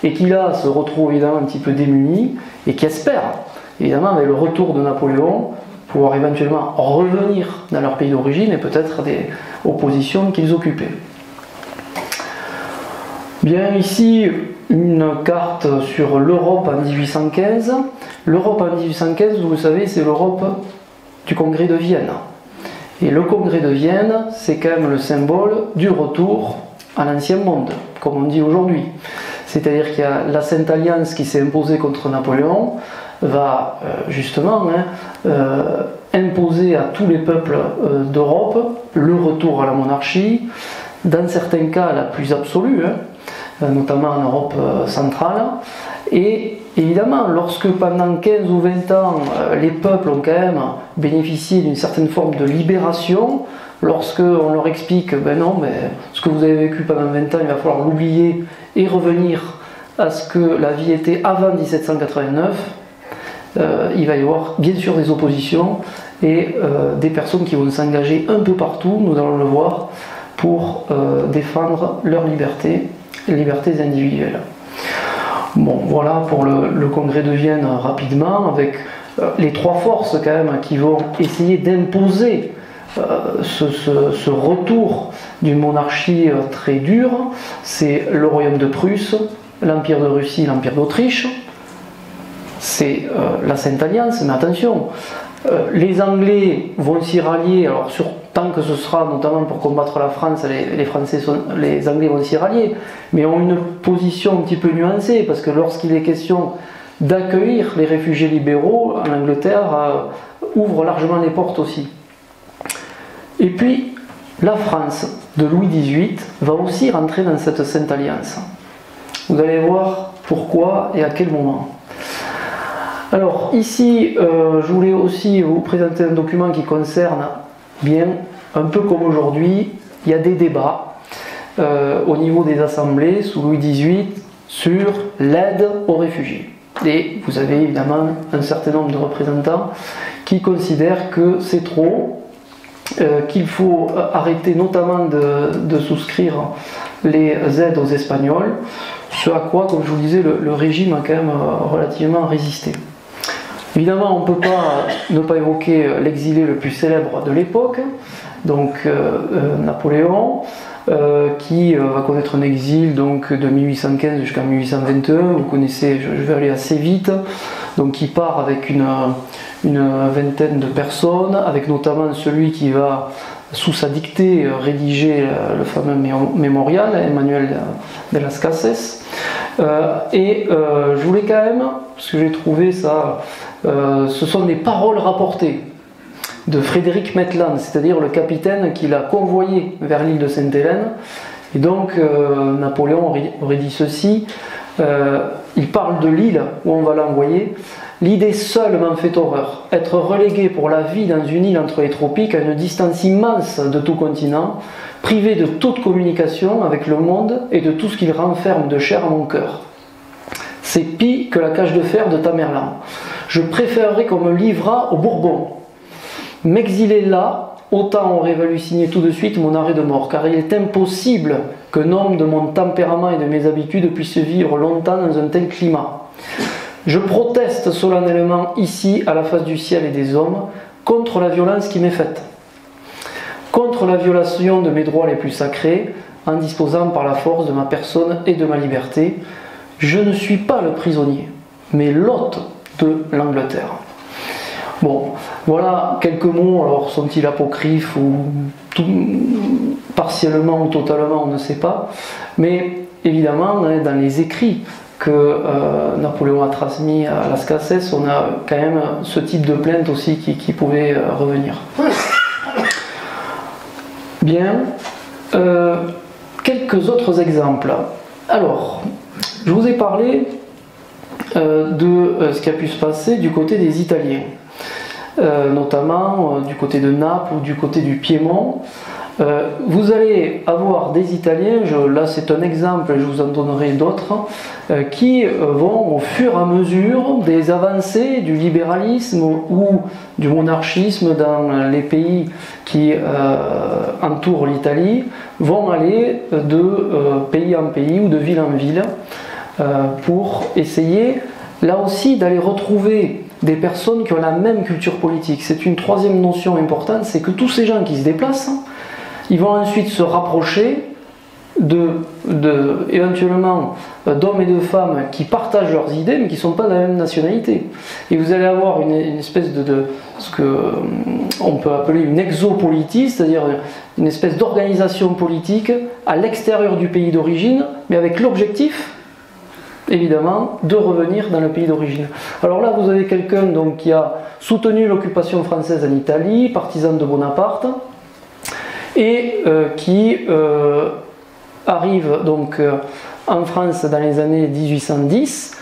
et qui là se retrouvent évidemment un petit peu démunis, et qui espèrent, évidemment, avec le retour de Napoléon, pouvoir éventuellement revenir dans leur pays d'origine et peut-être des positions qu'ils occupaient. Bien, ici une carte sur l'Europe en 1815. L'Europe en 1815, vous le savez, c'est l'Europe du Congrès de Vienne. Et le Congrès de Vienne, c'est quand même le symbole du retour à l'Ancien Monde, comme on dit aujourd'hui. C'est-à-dire qu'il y a la Sainte Alliance qui s'est imposée contre Napoléon, va justement imposer à tous les peuples d'Europe le retour à la monarchie, dans certains cas la plus absolue, notamment en Europe centrale. Et évidemment, lorsque pendant 15 ou 20 ans, les peuples ont quand même bénéficié d'une certaine forme de libération, lorsque on leur explique, ben non, mais ce que vous avez vécu pendant 20 ans, il va falloir l'oublier et revenir à ce que la vie était avant 1789, il va y avoir bien sûr des oppositions et des personnes qui vont s'engager un peu partout, nous allons le voir, pour défendre leur liberté, les libertés individuelles. Bon, voilà pour le congrès de Vienne rapidement, avec les trois forces quand même qui vont essayer d'imposer ce retour d'une monarchie très dure. C'est le royaume de Prusse, l'Empire de Russie, l'Empire d'Autriche. C'est la Sainte Alliance, mais attention, les Anglais vont s'y rallier, alors tant que ce sera notamment pour combattre la France, les Anglais vont s'y rallier, mais ont une position un petit peu nuancée, parce que lorsqu'il est question d'accueillir les réfugiés libéraux, en Angleterre ouvre largement les portes aussi. Et puis, la France de Louis XVIII va aussi rentrer dans cette Sainte Alliance. Vous allez voir pourquoi et à quel moment. Alors ici, je voulais aussi vous présenter un document qui concerne, bien, un peu comme aujourd'hui, il y a des débats au niveau des assemblées sous Louis XVIII sur l'aide aux réfugiés. Et vous avez évidemment un certain nombre de représentants qui considèrent que c'est trop, qu'il faut arrêter notamment de souscrire les aides aux Espagnols, ce à quoi, comme je vous le disais, le régime a quand même relativement résisté. Évidemment, on ne peut pas ne pas évoquer l'exilé le plus célèbre de l'époque, donc Napoléon, qui va connaître un exil donc, de 1815 jusqu'à 1821. Vous connaissez, je vais aller assez vite, donc qui part avec une vingtaine de personnes, avec notamment celui qui va, sous sa dictée, rédiger le fameux mémorial, Emmanuel de las Cases. Je voulais quand même, parce que j'ai trouvé ça, ce sont des paroles rapportées de Frédéric Maitland, c'est-à-dire le capitaine qui l'a convoyé vers l'île de Sainte-Hélène Et donc Napoléon aurait dit ceci, il parle de l'île où on va l'envoyer. L'idée seule m'en fait horreur. Être relégué pour la vie dans une île entre les tropiques à une distance immense de tout continent, privé de toute communication avec le monde et de tout ce qu'il renferme de chair à mon cœur. C'est pis que la cage de fer de Tamerlan. Je préférerais qu'on me livrât aux Bourbons. M'exiler là, autant aurait valu signer tout de suite mon arrêt de mort, car il est impossible qu'un homme de mon tempérament et de mes habitudes puisse vivre longtemps dans un tel climat. Je proteste solennellement ici, à la face du ciel et des hommes, contre la violence qui m'est faite, contre la violation de mes droits les plus sacrés, en disposant par la force de ma personne et de ma liberté. Je ne suis pas le prisonnier, mais l'hôte de l'Angleterre. Bon, voilà quelques mots, alors sont-ils apocryphes ou partiellement ou totalement, on ne sait pas, mais évidemment, dans les écrits que Napoléon a transmis à Las Cases, on a quand même ce type de plainte aussi qui pouvait revenir. Bien, quelques autres exemples. Alors, je vous ai parlé de ce qui a pu se passer du côté des Italiens, notamment du côté de Naples ou du côté du Piémont. Vous allez avoir des Italiens, là c'est un exemple et je vous en donnerai d'autres, qui vont au fur et à mesure des avancées du libéralisme ou du monarchisme dans les pays qui entourent l'Italie, vont aller de pays en pays ou de ville en ville pour essayer là aussi d'aller retrouver des personnes qui ont la même culture politique. C'est une troisième notion importante, c'est que tous ces gens qui se déplacent, ils vont ensuite se rapprocher éventuellement d'hommes et de femmes qui partagent leurs idées mais qui ne sont pas de la même nationalité. Et vous allez avoir une espèce de ce qu'on peut appeler une exopolitie, c'est-à-dire une espèce d'organisation politique à l'extérieur du pays d'origine, mais avec l'objectif évidemment de revenir dans le pays d'origine. Alors là vous avez quelqu'un donc qui a soutenu l'occupation française en Italie, partisan de Bonaparte, et qui arrive donc en France dans les années 1810,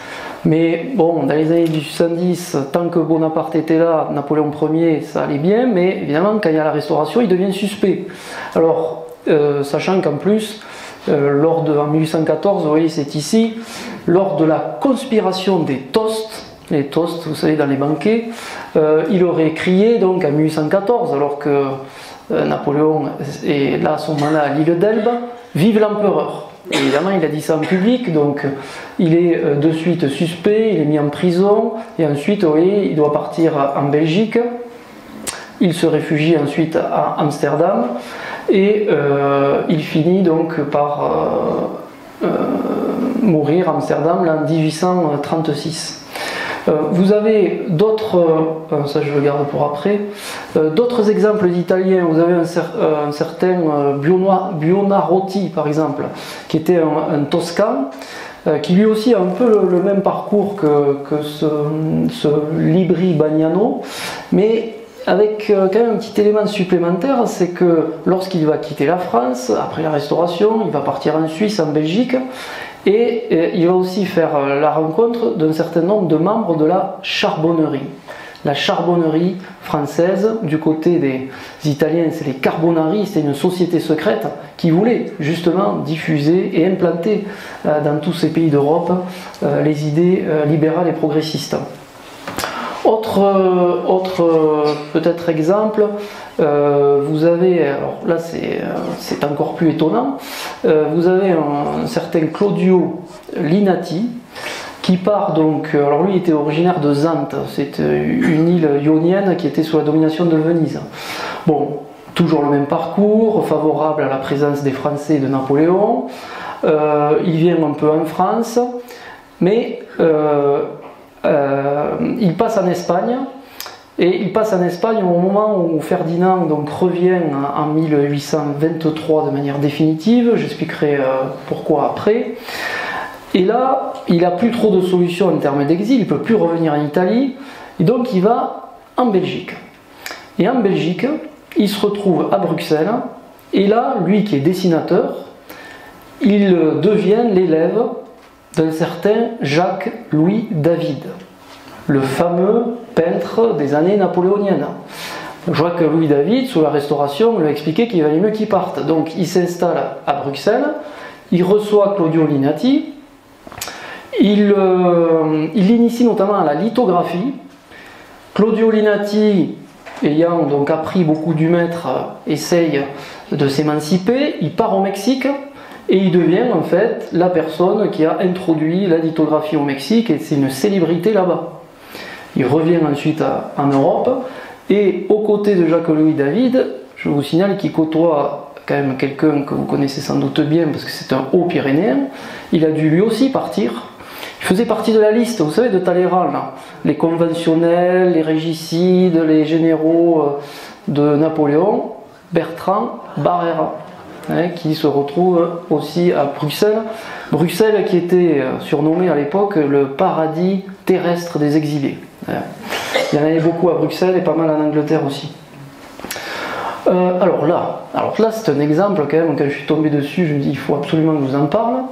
mais bon, dans les années 1810, tant que Bonaparte était là, Napoléon Ier, ça allait bien, mais évidemment, quand il y a la Restauration, il devient suspect. Alors, sachant qu'en plus, en 1814, vous voyez, c'est ici, lors de la conspiration des toasts, les toasts, vous savez, dans les banquets, il aurait crié donc en 1814, alors que Napoléon est là à ce moment-là à l'île d'Elbe, vive l'empereur. Évidemment, il a dit ça en public, donc il est de suite suspect, il est mis en prison, et ensuite, vous voyez, il doit partir en Belgique. Il se réfugie ensuite à Amsterdam, et il finit donc par mourir à Amsterdam en 1836. Vous avez d'autres, ça je le garde pour après, d'autres exemples d'Italiens. Vous avez un certain Buonarroti par exemple, qui était un Toscan, qui lui aussi a un peu le même parcours que ce Libri Bagnano, mais avec quand même un petit élément supplémentaire, c'est que lorsqu'il va quitter la France, après la Restauration, il va partir en Suisse, en Belgique, et il va aussi faire la rencontre d'un certain nombre de membres de la charbonnerie. La charbonnerie française, du côté des Italiens, c'est les Carbonari, c'est une société secrète qui voulait justement diffuser et implanter dans tous ces pays d'Europe les idées libérales et progressistes. Autre peut-être exemple, vous avez, alors là c'est encore plus étonnant, vous avez un certain Claudio Linati qui part donc, alors lui était originaire de Zante, c'est une île ionienne qui était sous la domination de Venise. Bon, toujours le même parcours, favorable à la présence des Français et de Napoléon, il vient un peu en France, mais il passe en Espagne, et il passe en Espagne au moment où Ferdinand donc revient en 1823 de manière définitive, j'expliquerai pourquoi après. Et là, il n'a plus trop de solutions en termes d'exil, il ne peut plus revenir en Italie, et donc il va en Belgique. Et en Belgique, il se retrouve à Bruxelles, et là, lui qui est dessinateur, il devient l'élève d'un certain Jacques-Louis David, le fameux peintre des années napoléoniennes. Jacques-Louis David, sous la Restauration, lui a expliqué qu'il valait mieux qu'il parte. Donc il s'installe à Bruxelles, il reçoit Claudio Linati, il l'initie notamment à la lithographie. Claudio Linati, ayant donc appris beaucoup du maître, essaye de s'émanciper, il part au Mexique et il devient en fait la personne qui a introduit la lithographie au Mexique et c'est une célébrité là-bas. Il revient ensuite en Europe et aux côtés de Jacques-Louis David, je vous signale qu'il côtoie quand même quelqu'un que vous connaissez sans doute bien parce que c'est un Haut-Pyrénéen, il a dû lui aussi partir. Il faisait partie de la liste, vous savez, de Talleyrand, là. Les conventionnels, les régicides, les généraux de Napoléon, Bertrand Barrera, hein, qui se retrouve aussi à Bruxelles. Bruxelles qui était surnommée à l'époque le paradis terrestre des exilés. Il y en avait beaucoup à Bruxelles et pas mal en Angleterre aussi. Alors là c'est un exemple quand même, quand je suis tombé dessus, je me dis il faut absolument que je vous en parle.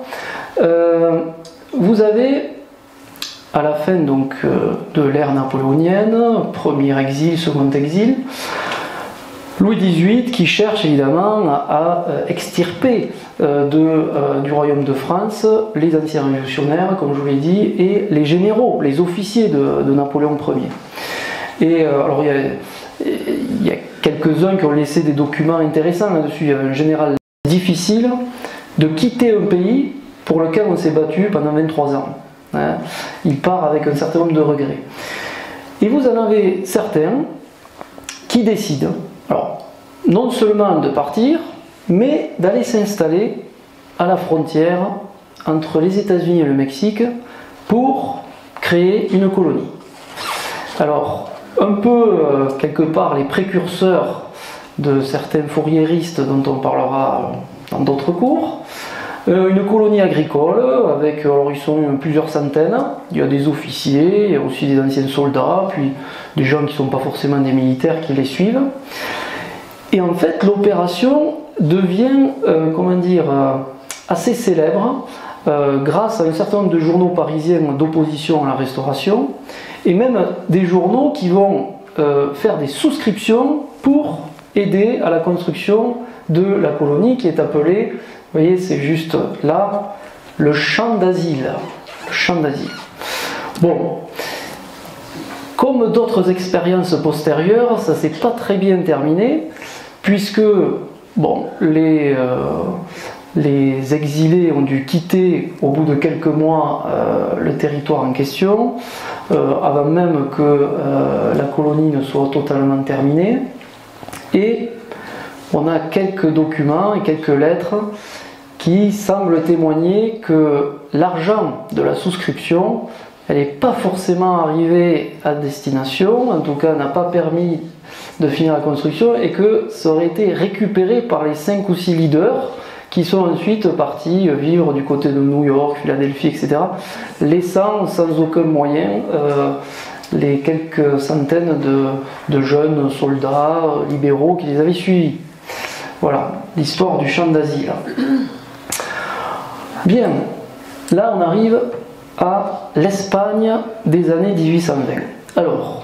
Vous avez à la fin donc de l'ère napoléonienne, premier exil, second exil, Louis XVIII qui cherche évidemment à extirper du royaume de France les anciens révolutionnaires, comme je vous l'ai dit, et les généraux, les officiers de Napoléon Ier. Et alors il y a quelques-uns qui ont laissé des documents intéressants là-dessus. Il y a un général difficile de quitter un pays pour lequel on s'est battu pendant 23 ans. Hein. Il part avec un certain nombre de regrets. Et vous en avez certains qui décident, alors, non seulement de partir, mais d'aller s'installer à la frontière entre les États-Unis et le Mexique pour créer une colonie. Alors, un peu, quelque part, les précurseurs de certains fourriéristes dont on parlera dans d'autres cours. Une colonie agricole, avec, alors ils sont plusieurs centaines, il y a des officiers, il y a aussi des anciens soldats, puis des gens qui ne sont pas forcément des militaires qui les suivent. Et en fait, l'opération devient, assez célèbre, grâce à un certain nombre de journaux parisiens d'opposition à la Restauration, et même des journaux qui vont faire des souscriptions pour aider à la construction de la colonie qui est appelée, vous voyez, c'est juste là, le champ d'asile. Le champ d'asile. Bon, comme d'autres expériences postérieures, ça s'est pas très bien terminé, puisque bon, les exilés ont dû quitter au bout de quelques mois le territoire en question, avant même que la colonie ne soit totalement terminée. Et on a quelques documents et quelques lettres qui semblent témoigner que l'argent de la souscription, elle n'est pas forcément arrivée à destination, en tout cas n'a pas permis de finir la construction, et que ça aurait été récupéré par les 5 ou 6 leaders qui sont ensuite partis vivre du côté de New York, Philadelphie, etc., laissant sans aucun moyen les quelques centaines de jeunes soldats libéraux qui les avaient suivis. Voilà, l'histoire du champ d'asile. Bien, là on arrive à l'Espagne des années 1820. Alors,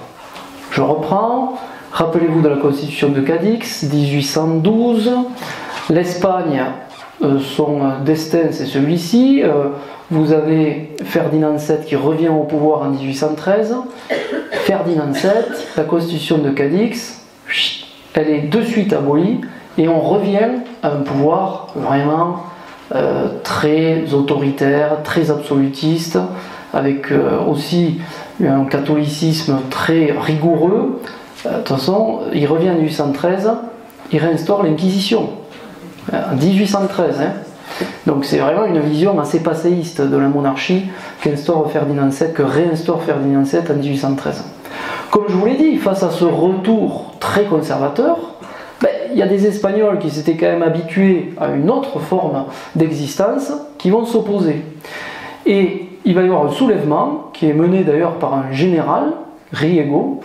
je reprends, rappelez-vous de la Constitution de Cadix, 1812, l'Espagne, son destin c'est celui-ci, vous avez Ferdinand VII qui revient au pouvoir en 1813, Ferdinand VII, la Constitution de Cadix, elle est de suite abolie, et on revient à un pouvoir vraiment très autoritaire, très absolutiste, avec aussi un catholicisme très rigoureux. De toute façon, il revient en 1813, il réinstaure l'Inquisition. En 1813, hein. Donc c'est vraiment une vision assez passéiste de la monarchie que réinstaure Ferdinand VII en 1813. Comme je vous l'ai dit, face à ce retour très conservateur, il y a des Espagnols qui s'étaient quand même habitués à une autre forme d'existence qui vont s'opposer. Et il va y avoir un soulèvement qui est mené d'ailleurs par un général, Riego,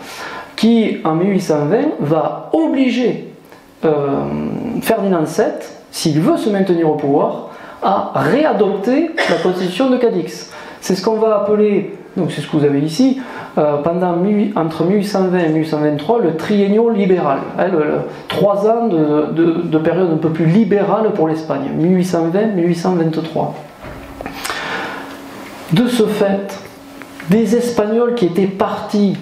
qui en 1820 va obliger Ferdinand VII, s'il veut se maintenir au pouvoir, a réadopté la constitution de Cadix. C'est ce qu'on va appeler, donc c'est ce que vous avez ici, entre 1820 et 1823, le triennio libéral. 3 ans de période un peu plus libérale pour l'Espagne, 1820-1823. De ce fait, des Espagnols qui étaient partis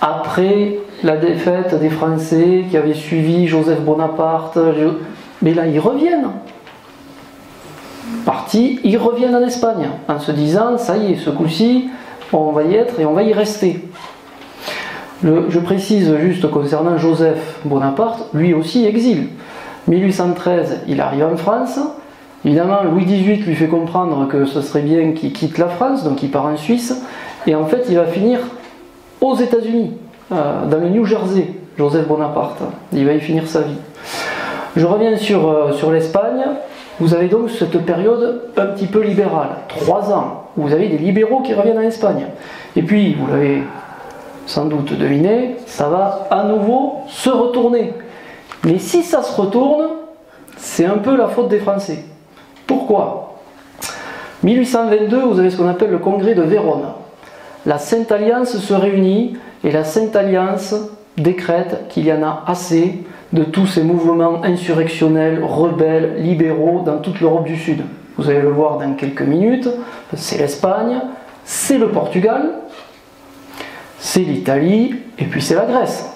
après la défaite des Français, qui avaient suivi Joseph Bonaparte, mais là ils reviennent. Partis, ils reviennent en Espagne, en se disant, ça y est, ce coup-ci, on va y être et on va y rester. Je précise juste concernant Joseph Bonaparte, lui aussi exile. 1813, il arrive en France. Évidemment, Louis XVIII lui fait comprendre que ce serait bien qu'il quitte la France, donc il part en Suisse. Et en fait, il va finir aux États-Unis, dans le New Jersey, Joseph Bonaparte. Il va y finir sa vie. Je reviens sur l'Espagne. Vous avez donc cette période un petit peu libérale, 3 ans, où vous avez des libéraux qui reviennent en Espagne. Et puis, vous l'avez sans doute deviné, ça va à nouveau se retourner. Mais si ça se retourne, c'est un peu la faute des Français. Pourquoi ? 1822, vous avez ce qu'on appelle le congrès de Vérone. La Sainte Alliance se réunit et la Sainte Alliance décrète qu'il y en a assez de tous ces mouvements insurrectionnels, rebelles, libéraux dans toute l'Europe du Sud. Vous allez le voir dans quelques minutes, c'est l'Espagne, c'est le Portugal, c'est l'Italie, et puis c'est la Grèce.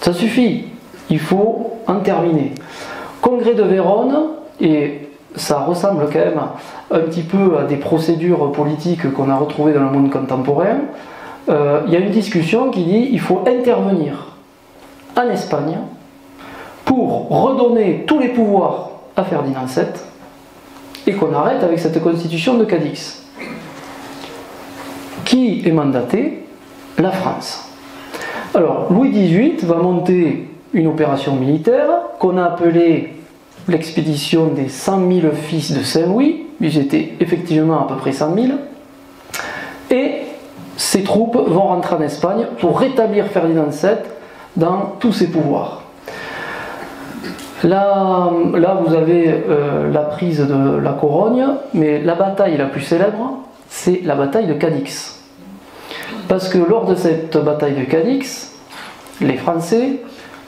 Ça suffit, il faut en terminer. Congrès de Vérone, et ça ressemble quand même un petit peu à des procédures politiques qu'on a retrouvées dans le monde contemporain. Il y a une discussion qui dit qu'il faut intervenir en Espagne pour redonner tous les pouvoirs à Ferdinand VII et qu'on arrête avec cette constitution de Cadix. Qui est mandaté ? La France. Alors, Louis XVIII va monter une opération militaire qu'on a appelée l'expédition des 100 000 fils de Saint-Louis. Ils étaient effectivement à peu près 100 000. Et ces troupes vont rentrer en Espagne pour rétablir Ferdinand VII dans tous ses pouvoirs. Là vous avez la prise de la Corogne, mais la bataille la plus célèbre, c'est la bataille de Cadix. Parce que lors de cette bataille de Cadix, les Français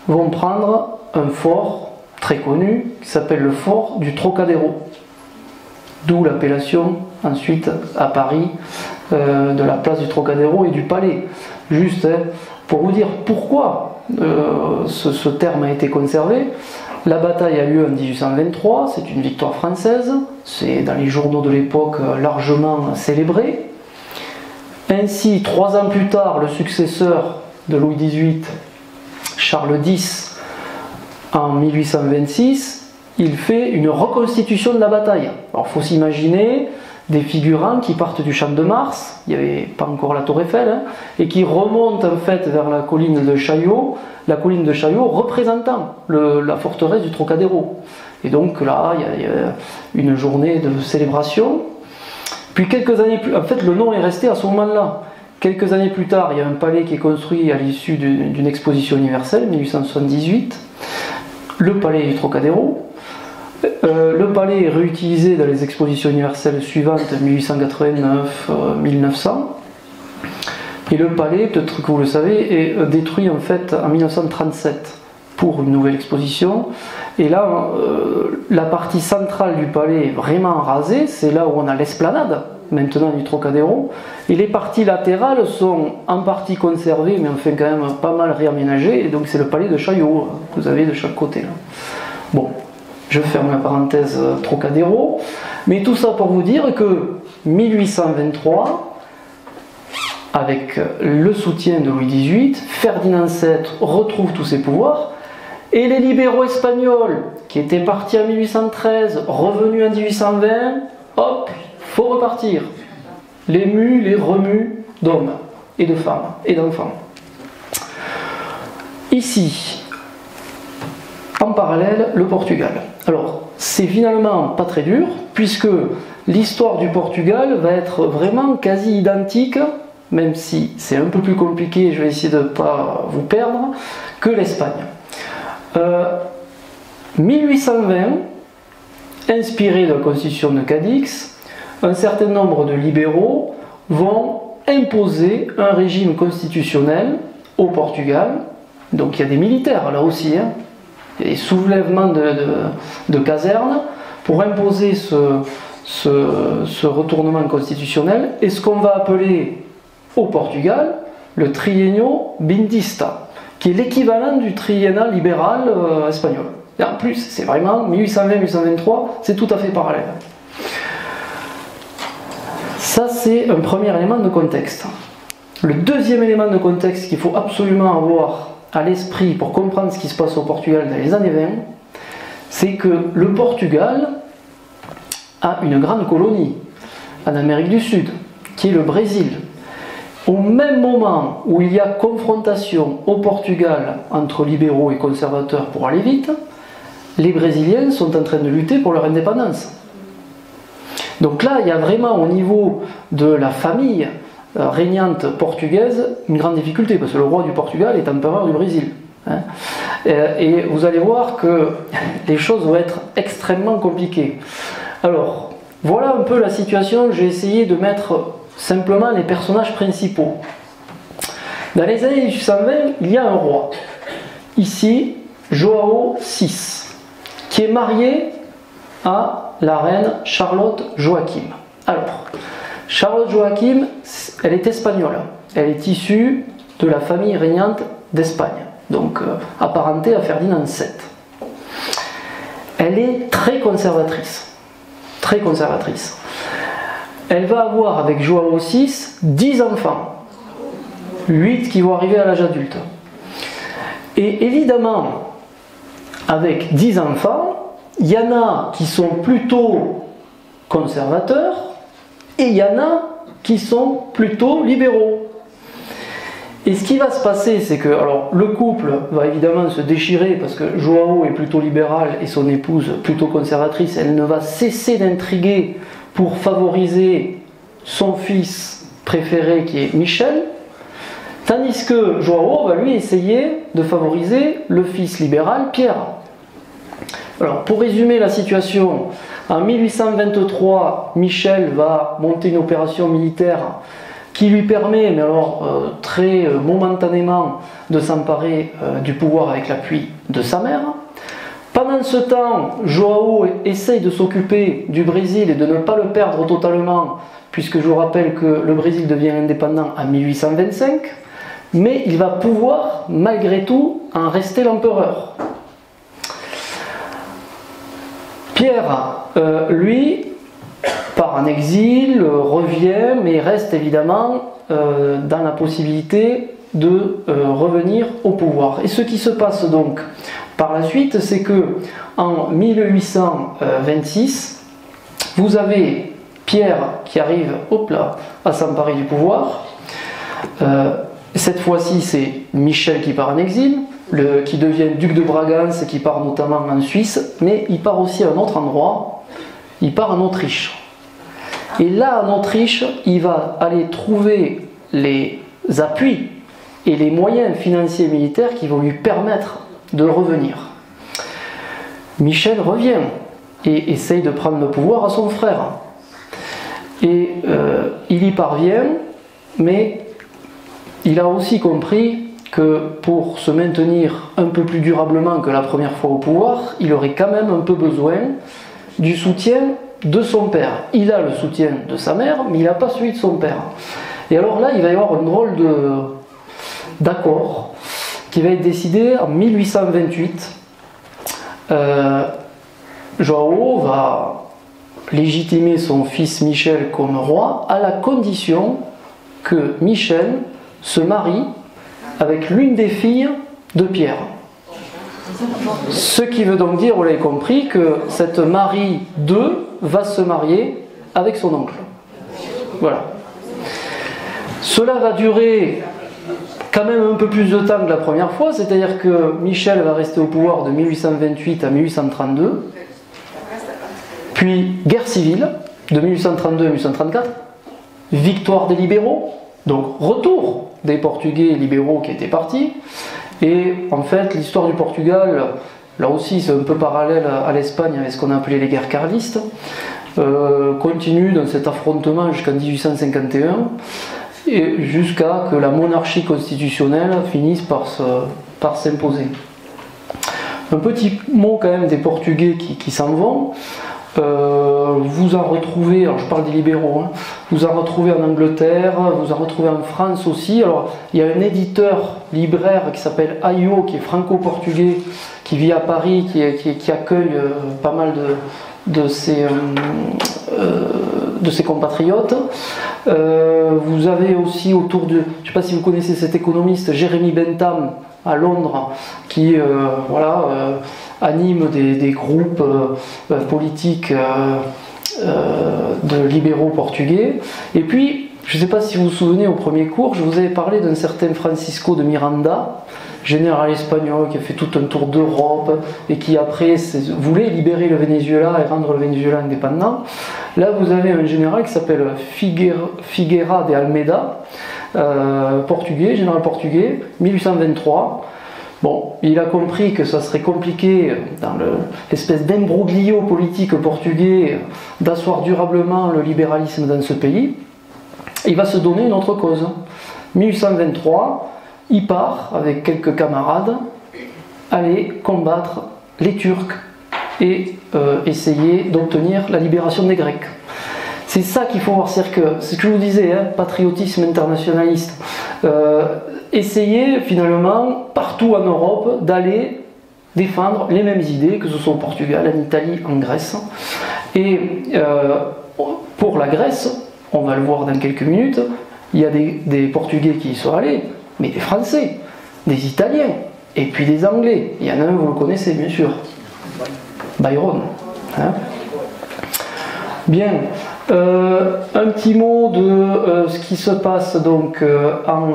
vont prendre un fort très connu qui s'appelle le fort du Trocadéro. D'où l'appellation ensuite à Paris de la place du Trocadéro et du Palais. Juste pour vous dire pourquoi ce terme a été conservé. La bataille a lieu en 1823, c'est une victoire française, c'est dans les journaux de l'époque largement célébré. Ainsi, 3 ans plus tard, le successeur de Louis XVIII, Charles X, en 1826, il fait une reconstitution de la bataille. Alors il faut s'imaginer des figurants qui partent du Champ de Mars, il n'y avait pas encore la Tour Eiffel, et qui remontent en fait vers la colline de Chaillot, représentant la forteresse du Trocadéro. Et donc là, il y a une journée de célébration. Puis quelques années plus... En fait, le nom est resté à ce moment-là. Quelques années plus tard, il y a un palais qui est construit à l'issue d'une exposition universelle, 1878. Le palais du Trocadéro. Le palais est réutilisé dans les expositions universelles suivantes, 1889, 1900. Et le palais, peut-être que vous le savez, est détruit en fait en 1937 pour une nouvelle exposition. Et là, la partie centrale du palais est vraiment rasée, c'est là où on a l'esplanade, maintenant du Trocadéro. Et les parties latérales sont en partie conservées, mais enfin quand même pas mal réaménagées. Et donc c'est le palais de Chaillot que vous avez de chaque côté. Là. Bon, je ferme la parenthèse Trocadéro. Mais tout ça pour vous dire que 1823... avec le soutien de Louis XVIII, Ferdinand VII retrouve tous ses pouvoirs, et les libéraux espagnols, qui étaient partis en 1813, revenus en 1820, hop, faut repartir. Les mues, les remues d'hommes, et de femmes, et d'enfants. Ici, en parallèle, le Portugal. Alors, c'est finalement pas très dur, puisque l'histoire du Portugal va être vraiment quasi identique, même si c'est un peu plus compliqué, je vais essayer de ne pas vous perdre, que l'Espagne. 1820, inspiré de la constitution de Cadix, un certain nombre de libéraux vont imposer un régime constitutionnel au Portugal. Donc il y a des militaires là aussi, hein. Il y a des soulèvements de casernes pour imposer ce retournement constitutionnel et ce qu'on va appeler au Portugal le triennio bindista, qui est l'équivalent du triennat libéral espagnol. Et en plus, c'est vraiment 1820-1823, c'est tout à fait parallèle. Ça, c'est un premier élément de contexte. Le deuxième élément de contexte qu'il faut absolument avoir à l'esprit pour comprendre ce qui se passe au Portugal dans les années 20, c'est que le Portugal a une grande colonie en Amérique du Sud, qui est le Brésil. Au même moment où il y a confrontation au Portugal entre libéraux et conservateurs pour aller vite, les Brésiliens sont en train de lutter pour leur indépendance. Donc là, il y a vraiment au niveau de la famille régnante portugaise une grande difficulté, parce que le roi du Portugal est empereur du Brésil. Hein. Et vous allez voir que les choses vont être extrêmement compliquées. Alors, voilà un peu la situation. J'ai essayé de mettre simplement les personnages principaux. Dans les années 1820, il y a un roi. Ici, João VI, qui est marié à la reine Charlotte Joachim. Alors, Charlotte Joachim, elle est espagnole. Elle est issue de la famille régnante d'Espagne, donc apparentée à Ferdinand VII. Elle est très conservatrice. Très conservatrice. Elle va avoir avec João VI 10 enfants, 8 qui vont arriver à l'âge adulte. Et évidemment, avec 10 enfants, il y en a qui sont plutôt conservateurs et il y en a qui sont plutôt libéraux. Et ce qui va se passer, c'est que alors, le couple va évidemment se déchirer parce que João est plutôt libéral et son épouse plutôt conservatrice. Elle ne va cesser d'intriguer pour favoriser son fils préféré qui est Michel, tandis que João va lui essayer de favoriser le fils libéral Pierre. Alors pour résumer la situation, en 1823, Michel va monter une opération militaire qui lui permet, mais alors très momentanément, de s'emparer du pouvoir avec l'appui de sa mère. Pendant ce temps, João essaye de s'occuper du Brésil et de ne pas le perdre totalement, puisque je vous rappelle que le Brésil devient indépendant en 1825, mais il va pouvoir, malgré tout, en rester l'empereur. Pierre, lui, part en exil, revient, mais reste évidemment dans la possibilité de revenir au pouvoir. Et ce qui se passe donc par la suite, c'est que en 1826, vous avez Pierre qui arrive, hop là, à s'emparer du pouvoir. Cette fois-ci, c'est Michel qui part en exil, qui devient duc de Bragance, qui part notamment en Suisse, mais il part aussi à un autre endroit, il part en Autriche. Et là, en Autriche, il va aller trouver les appuis et les moyens financiers et militaires qui vont lui permettre de revenir. Michel revient et essaye de prendre le pouvoir à son frère. Et il y parvient, mais il a aussi compris que pour se maintenir un peu plus durablement que la première fois au pouvoir, il aurait quand même un peu besoin du soutien de son père. Il a le soutien de sa mère, mais il n'a pas celui de son père. Et alors là, il va y avoir un drôle d'accord qui va être décidé en 1828. João va légitimer son fils Michel comme roi à la condition que Michel se marie avec l'une des filles de Pierre. Ce qui veut donc dire, vous l'avez compris, que cette Marie II va se marier avec son oncle. Voilà. Cela va durer quand même un peu plus de temps que la première fois, c'est-à-dire que Michel va rester au pouvoir de 1828 à 1832, puis guerre civile de 1832 à 1834, victoire des libéraux, donc retour des Portugais libéraux qui étaient partis, et en fait l'histoire du Portugal là aussi c'est un peu parallèle à l'Espagne avec ce qu'on appelait les guerres carlistes, continue dans cet affrontement jusqu'en 1851, et jusqu'à que la monarchie constitutionnelle finisse par s'imposer. Un petit mot quand même des Portugais qui s'en vont. Vous en retrouvez, alors je parle des libéraux, hein, vous en retrouvez en Angleterre, vous en retrouvez en France aussi. Alors il y a un éditeur libraire qui s'appelle Ayo, qui est franco-portugais, qui vit à Paris, qui accueille pas mal de ses compatriotes. Vous avez aussi autour de, je ne sais pas si vous connaissez cet économiste Jérémy Bentham à Londres, qui anime des groupes politiques de libéraux portugais. Et puis, je ne sais pas si vous vous souvenez au premier cours, je vous avais parlé d'un certain Francisco de Miranda, général espagnol qui a fait tout un tour d'Europe et qui après voulait libérer le Venezuela et rendre le Venezuela indépendant. Là vous avez un général qui s'appelle Figueira de Almeida, portugais, général portugais, 1823. Bon, il a compris que ça serait compliqué dans l'espèce d'imbroglio politique portugais d'asseoir durablement le libéralisme dans ce pays. Il va se donner une autre cause. 1823, il part avec quelques camarades aller combattre les Turcs et essayer d'obtenir la libération des Grecs. C'est ça qu'il faut voir, c'est ce que je vous disais, hein, patriotisme internationaliste. Essayer finalement partout en Europe d'aller défendre les mêmes idées, que ce soit au Portugal, en Italie, en Grèce. Et pour la Grèce, on va le voir dans quelques minutes, il y a des Portugais qui y sont allés, mais des Français, des Italiens, et puis des Anglais. Il y en a un, vous le connaissez bien sûr, Byron. Hein? Bien, un petit mot de ce qui se passe donc en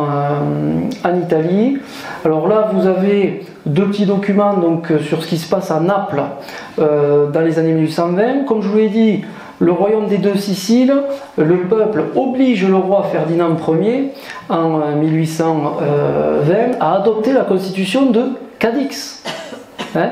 Italie. Alors là, vous avez deux petits documents donc, sur ce qui se passe à Naples dans les années 1820. Comme je vous l'ai dit, le royaume des deux Siciles, le peuple oblige le roi Ferdinand Ier en 1820 à adopter la constitution de Cadix. Hein?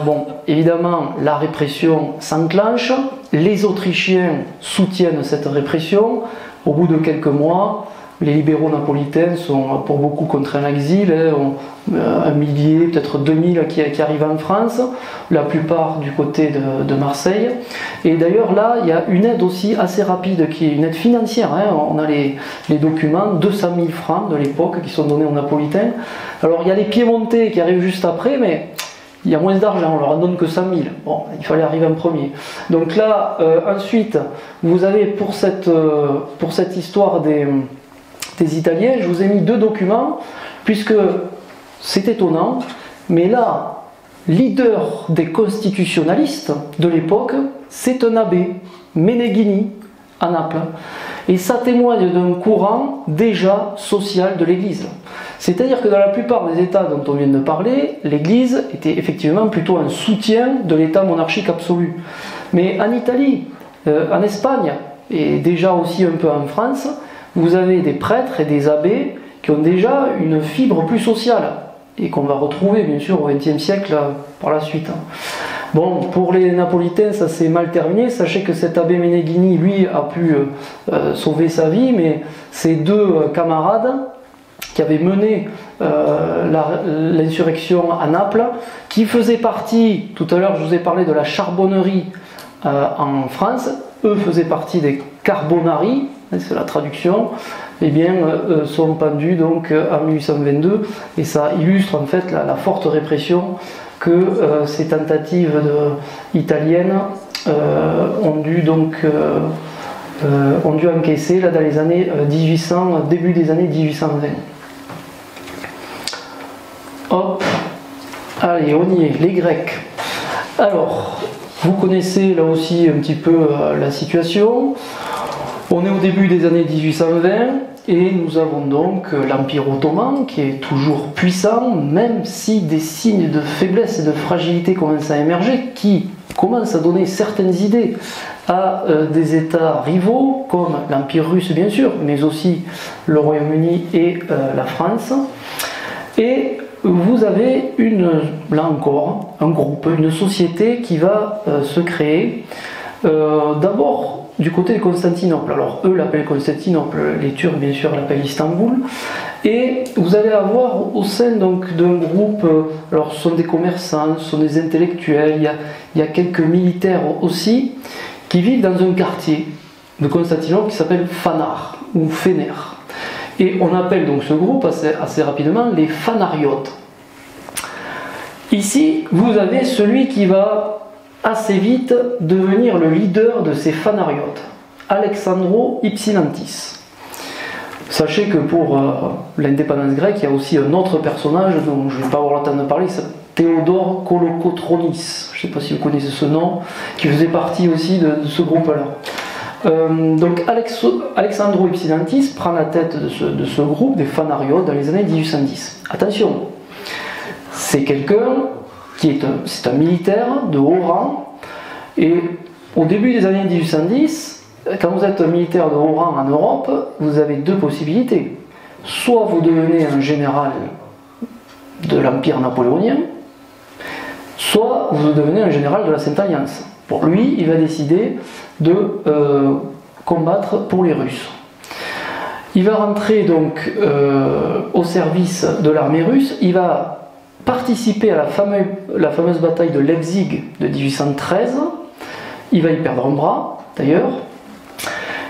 Bon, évidemment, la répression s'enclenche, les Autrichiens soutiennent cette répression. Au bout de quelques mois, les libéraux napolitains sont pour beaucoup contraints à l'exil, un millier, peut-être 2000 qui arrivent en France, la plupart du côté de Marseille. Et d'ailleurs là, il y a une aide aussi assez rapide, qui est une aide financière, hein. On a les documents, 200 000 francs de l'époque qui sont donnés aux Napolitains. Alors il y a les Piémontais qui arrivent juste après, mais il y a moins d'argent, on leur en donne que 100 000. Bon, il fallait arriver en premier. Donc là, ensuite, vous avez pour cette histoire des Italiens, je vous ai mis deux documents, puisque c'est étonnant, mais là, leader des constitutionnalistes de l'époque, c'est un abbé, Meneghini, à Naples. Et ça témoigne d'un courant déjà social de l'Église. C'est-à-dire que dans la plupart des États dont on vient de parler, l'Église était effectivement plutôt un soutien de l'État monarchique absolu. Mais en Italie, en Espagne, et déjà aussi un peu en France, vous avez des prêtres et des abbés qui ont déjà une fibre plus sociale, et qu'on va retrouver bien sûr au XXe siècle par la suite. Bon, pour les Napolitains, ça s'est mal terminé. Sachez que cet abbé Meneghini, lui, a pu sauver sa vie, mais ses deux camarades qui avaient mené l'insurrection à Naples, qui faisaient partie, tout à l'heure je vous ai parlé de la charbonnerie en France, eux faisaient partie des Carbonari, c'est la traduction, eh bien, sont pendus donc en 1822, et ça illustre en fait la forte répression que ces tentatives italiennes ont dû encaisser là, dans les années 1800, début des années 1820. Hop, allez, on y est, les Grecs. Alors, vous connaissez là aussi un petit peu la situation. On est au début des années 1820 et nous avons donc l'Empire ottoman qui est toujours puissant, même si des signes de faiblesse et de fragilité commencent à émerger, qui commencent à donner certaines idées à des États rivaux, comme l'Empire russe bien sûr, mais aussi le Royaume-Uni et la France. Et vous avez là encore un groupe, une société qui va se créer. D'abord du côté de Constantinople. Alors eux l'appellent Constantinople, les Turcs bien sûr l'appellent Istanbul. Et vous allez avoir au sein donc d'un groupe, alors ce sont des commerçants, ce sont des intellectuels, il y a quelques militaires aussi, qui vivent dans un quartier de Constantinople qui s'appelle Phanar ou Féner. Et on appelle donc ce groupe assez rapidement les Phanariotes. Ici, vous avez celui qui va assez vite devenir le leader de ces Phanariotes, Alexandros Ypsilantis. Sachez que pour l'indépendance grecque, il y a aussi un autre personnage dont je ne vais pas avoir le temps de parler, c'est Théodore Kolokotronis. Je ne sais pas si vous connaissez ce nom, qui faisait partie aussi de ce groupe-là. Donc Alexandros Ypsilantis prend la tête de ce groupe des Phanariotes dans les années 1810. Attention, c'est quelqu'un c'est un militaire de haut rang, et au début des années 1810, quand vous êtes un militaire de haut rang en Europe, vous avez deux possibilités. Soit vous devenez un général de l'Empire napoléonien, soit vous devenez un général de la Sainte Alliance. Pour lui, il va décider de combattre pour les Russes. Il va rentrer donc au service de l'armée russe, il va participer à la fameuse bataille de Leipzig de 1813, il va y perdre un bras d'ailleurs,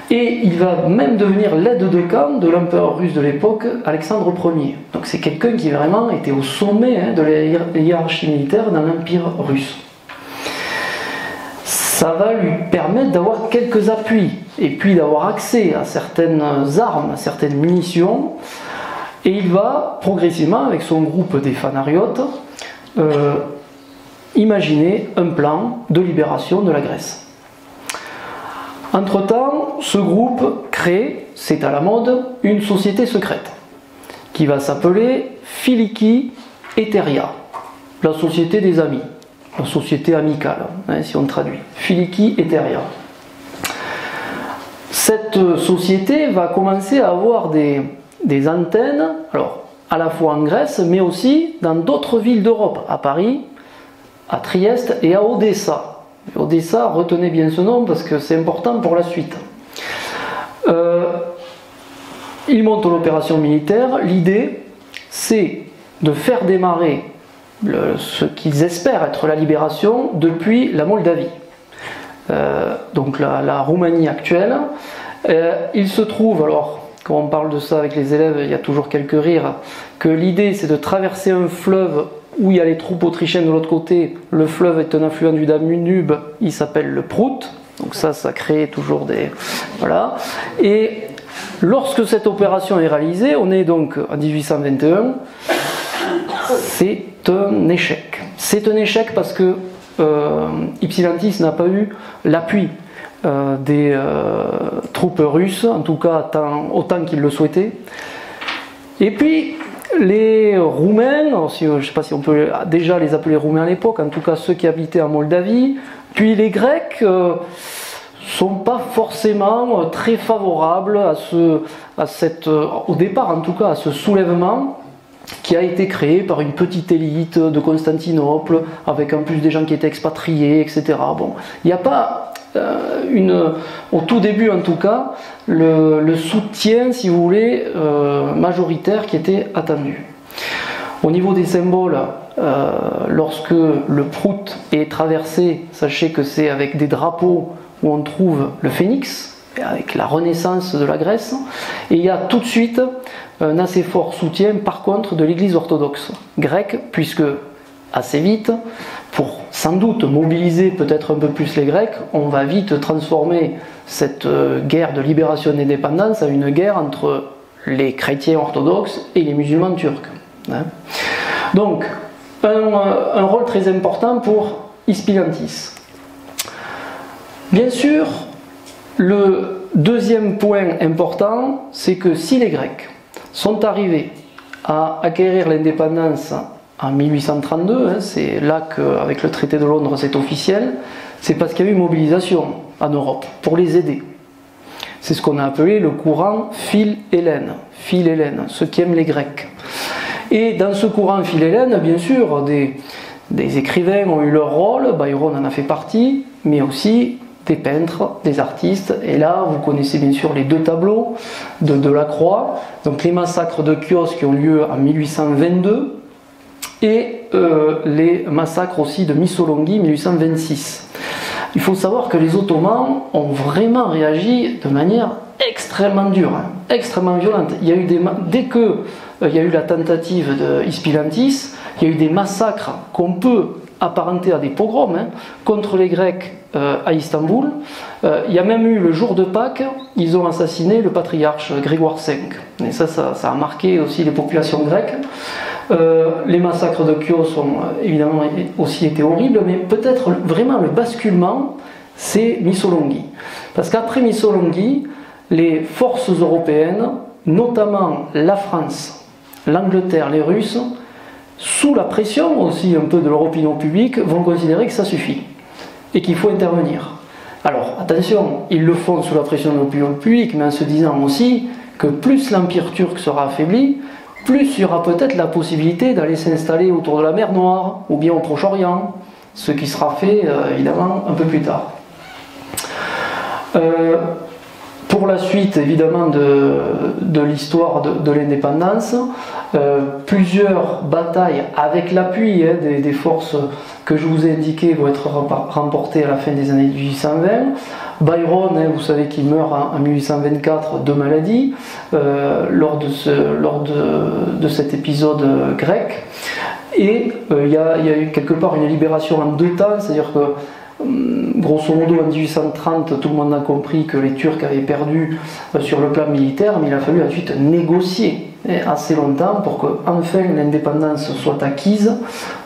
et il va même devenir l'aide de camp de l'empereur russe de l'époque, Alexandre Ier. Donc c'est quelqu'un qui vraiment était au sommet de la hiérarchie militaire dans l'Empire russe. Ça va lui permettre d'avoir quelques appuis, et puis d'avoir accès à certaines armes, à certaines munitions. Et il va progressivement, avec son groupe des Phanariotes, imaginer un plan de libération de la Grèce. Entre-temps, ce groupe crée, c'est à la mode, une société secrète qui va s'appeler Philiki Eteria, la société des amis, la société amicale, si on traduit. Philiki Eteria. Cette société va commencer à avoir des antennes, alors à la fois en Grèce, mais aussi dans d'autres villes d'Europe, à Paris, à Trieste et à Odessa. Odessa, retenez bien ce nom parce que c'est important pour la suite. Ils montent l'opération militaire. L'idée, c'est de faire démarrer ce qu'ils espèrent être la libération depuis la Moldavie, donc la Roumanie actuelle. Il se trouve, alors, quand on parle de ça avec les élèves, il y a toujours quelques rires, que l'idée c'est de traverser un fleuve où il y a les troupes autrichiennes de l'autre côté. Le fleuve est un affluent du Danube, il s'appelle le Prout, donc ça crée toujours des... Voilà. Et lorsque cette opération est réalisée, on est donc en 1821, c'est un échec. C'est un échec parce que Ypsilantis n'a pas eu l'appui des troupes russes, en tout cas autant qu'ils le souhaitaient. Et puis les Roumains, je ne sais pas si on peut déjà les appeler Roumains à l'époque, en tout cas ceux qui habitaient en Moldavie, puis les Grecs sont pas forcément très favorables au départ en tout cas à ce soulèvement qui a été créé par une petite élite de Constantinople, avec en plus des gens qui étaient expatriés, etc. Bon, il n'y a pas au tout début en tout cas, le soutien, si vous voulez, majoritaire qui était attendu. Au niveau des symboles, lorsque le Prout est traversé, sachez que c'est avec des drapeaux où on trouve le phénix, avec la renaissance de la Grèce, et il y a tout de suite un assez fort soutien par contre de l'église orthodoxe grecque, puisque assez vite, pour sans doute mobiliser peut-être un peu plus les Grecs, on va vite transformer cette guerre de libération et d'indépendance en une guerre entre les chrétiens orthodoxes et les musulmans turcs. Donc, un rôle très important pour Ypsilantis. Bien sûr, le deuxième point important, c'est que si les Grecs sont arrivés à acquérir l'indépendance en 1832, c'est là qu'avec le traité de Londres c'est officiel, c'est parce qu'il y a eu mobilisation en Europe pour les aider. C'est ce qu'on a appelé le courant Phil-Hellène, ce qui aime les Grecs. Et dans ce courant philhellène, bien sûr, des écrivains ont eu leur rôle, Byron en a fait partie, mais aussi des peintres, des artistes. Et là, vous connaissez bien sûr les deux tableaux de Delacroix, donc les massacres de Chios qui ont lieu en 1822 et les massacres aussi de Missolonghi 1826. Il faut savoir que les Ottomans ont vraiment réagi de manière extrêmement dure, extrêmement violente. Il y a eu dès qu'il y a eu la tentative de Ispilantis, il y a eu des massacres qu'on peut apparentés à des pogroms contre les Grecs à Istanbul. Il y a même eu le jour de Pâques, ils ont assassiné le patriarche Grégoire V. Et ça a marqué aussi les populations grecques. Les massacres de Chios ont évidemment aussi été horribles, mais peut-être vraiment le basculement, c'est Missolonghi. Parce qu'après Missolonghi, les forces européennes, notamment la France, l'Angleterre, les Russes, sous la pression aussi un peu de leur opinion publique, vont considérer que ça suffit et qu'il faut intervenir. Alors attention, ils le font sous la pression de l'opinion publique, mais en se disant aussi que plus l'Empire turc sera affaibli, plus il y aura peut-être la possibilité d'aller s'installer autour de la mer Noire ou bien au Proche-Orient, ce qui sera fait évidemment un peu plus tard. Pour la suite évidemment de l'histoire de l'indépendance, plusieurs batailles avec l'appui des forces que je vous ai indiquées vont être remportées à la fin des années 1820. Byron, vous savez qu'il meurt en 1824 de maladie lors de cet épisode grec. Et il y a eu quelque part une libération en deux temps, c'est-à-dire que grosso modo en 1830 tout le monde a compris que les Turcs avaient perdu sur le plan militaire, mais il a fallu ensuite négocier assez longtemps pour que enfin l'indépendance soit acquise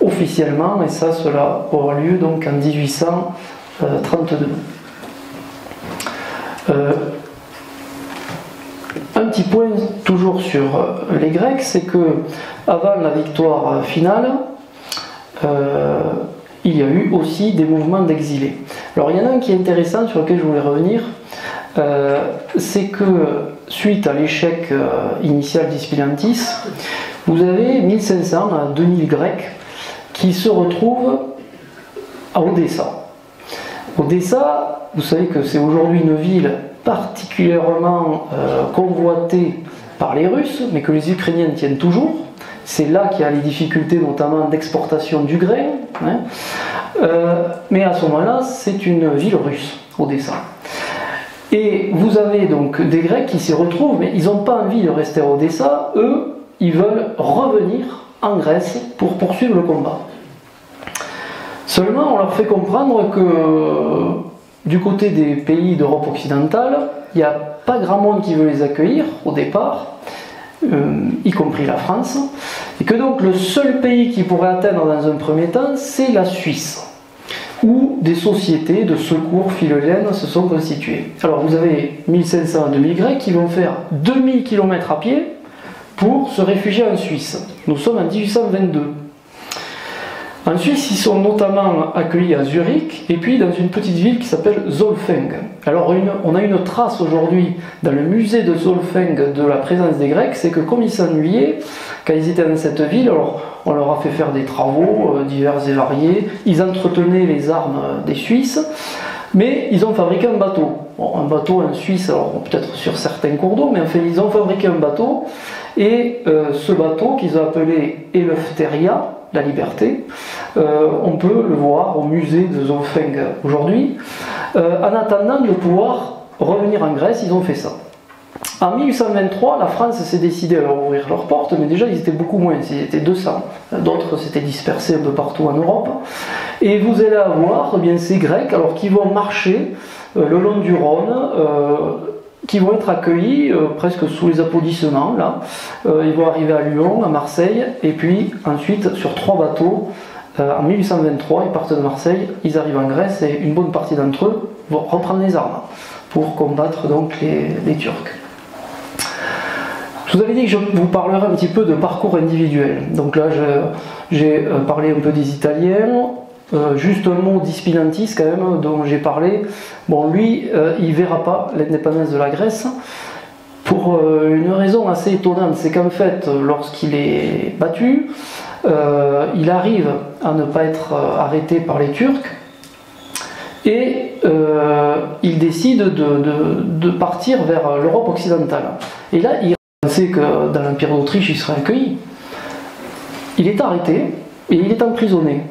officiellement, et ça cela aura lieu donc en 1832. Un petit point toujours sur les Grecs, c'est que avant la victoire finale, il y a eu aussi des mouvements d'exilés. Alors il y en a un qui est intéressant sur lequel je voulais revenir, c'est que suite à l'échec initial d'Ispilantis, vous avez 1500 à 2000 Grecs qui se retrouvent à Odessa. Odessa, vous savez que c'est aujourd'hui une ville particulièrement convoitée par les Russes, mais que les Ukrainiens tiennent toujours. C'est là qu'il y a les difficultés notamment d'exportation du grain. Mais à ce moment-là, c'est une ville russe, Odessa. Et vous avez donc des Grecs qui s'y retrouvent, mais ils n'ont pas envie de rester à Odessa. Eux, ils veulent revenir en Grèce pour poursuivre le combat. Seulement, on leur fait comprendre que du côté des pays d'Europe occidentale, il n'y a pas grand monde qui veut les accueillir au départ, y compris la France, et que donc le seul pays qui pourrait atteindre dans un premier temps, c'est la Suisse, où des sociétés de secours philhellènes se sont constituées. Alors vous avez 1500 à 2000 Grecs qui vont faire 2000 km à pied pour se réfugier en Suisse. Nous sommes en 1822. En Suisse, ils sont notamment accueillis à Zurich et puis dans une petite ville qui s'appelle Zollfeng. Alors on a une trace aujourd'hui dans le musée de Zollfeng de la présence des Grecs, c'est que comme ils s'ennuyaient, quand ils étaient dans cette ville, alors on leur a fait faire des travaux divers et variés, ils entretenaient les armes des Suisses, mais ils ont fabriqué un bateau. Bon, un bateau en Suisse, alors peut-être sur certains cours d'eau, mais enfin ils ont fabriqué un bateau, et ce bateau qu'ils ont appelé Eleftheria, la liberté, on peut le voir au musée de Zollfeng aujourd'hui. En attendant de pouvoir revenir en Grèce, ils ont fait ça. En 1823, la France s'est décidée à leur ouvrir leurs portes, mais déjà ils étaient beaucoup moins, ils étaient 200. D'autres s'étaient dispersés un peu partout en Europe. Et vous allez avoir eh bien, ces Grecs alors, qui vont marcher le long du Rhône, qui vont être accueillis presque sous les applaudissements. Là. Ils vont arriver à Lyon, à Marseille, et puis ensuite sur 3 bateaux, en 1823, ils partent de Marseille, ils arrivent en Grèce, et une bonne partie d'entre eux vont reprendre les armes pour combattre donc les Turcs. Je vous avais dit que je vous parlerai un petit peu de parcours individuel. Donc là, j'ai parlé un peu des Italiens. Juste un mot d'Ispilantis quand même, dont j'ai parlé. Bon, lui, il ne verra pas l'indépendance de la Grèce. pour une raison assez étonnante, c'est qu'en fait, lorsqu'il est battu, il arrive à ne pas être arrêté par les Turcs, et il décide de partir vers l'Europe occidentale. Et là, il pensait que dans l'Empire d'Autriche, il serait accueilli. Il est arrêté et il est emprisonné.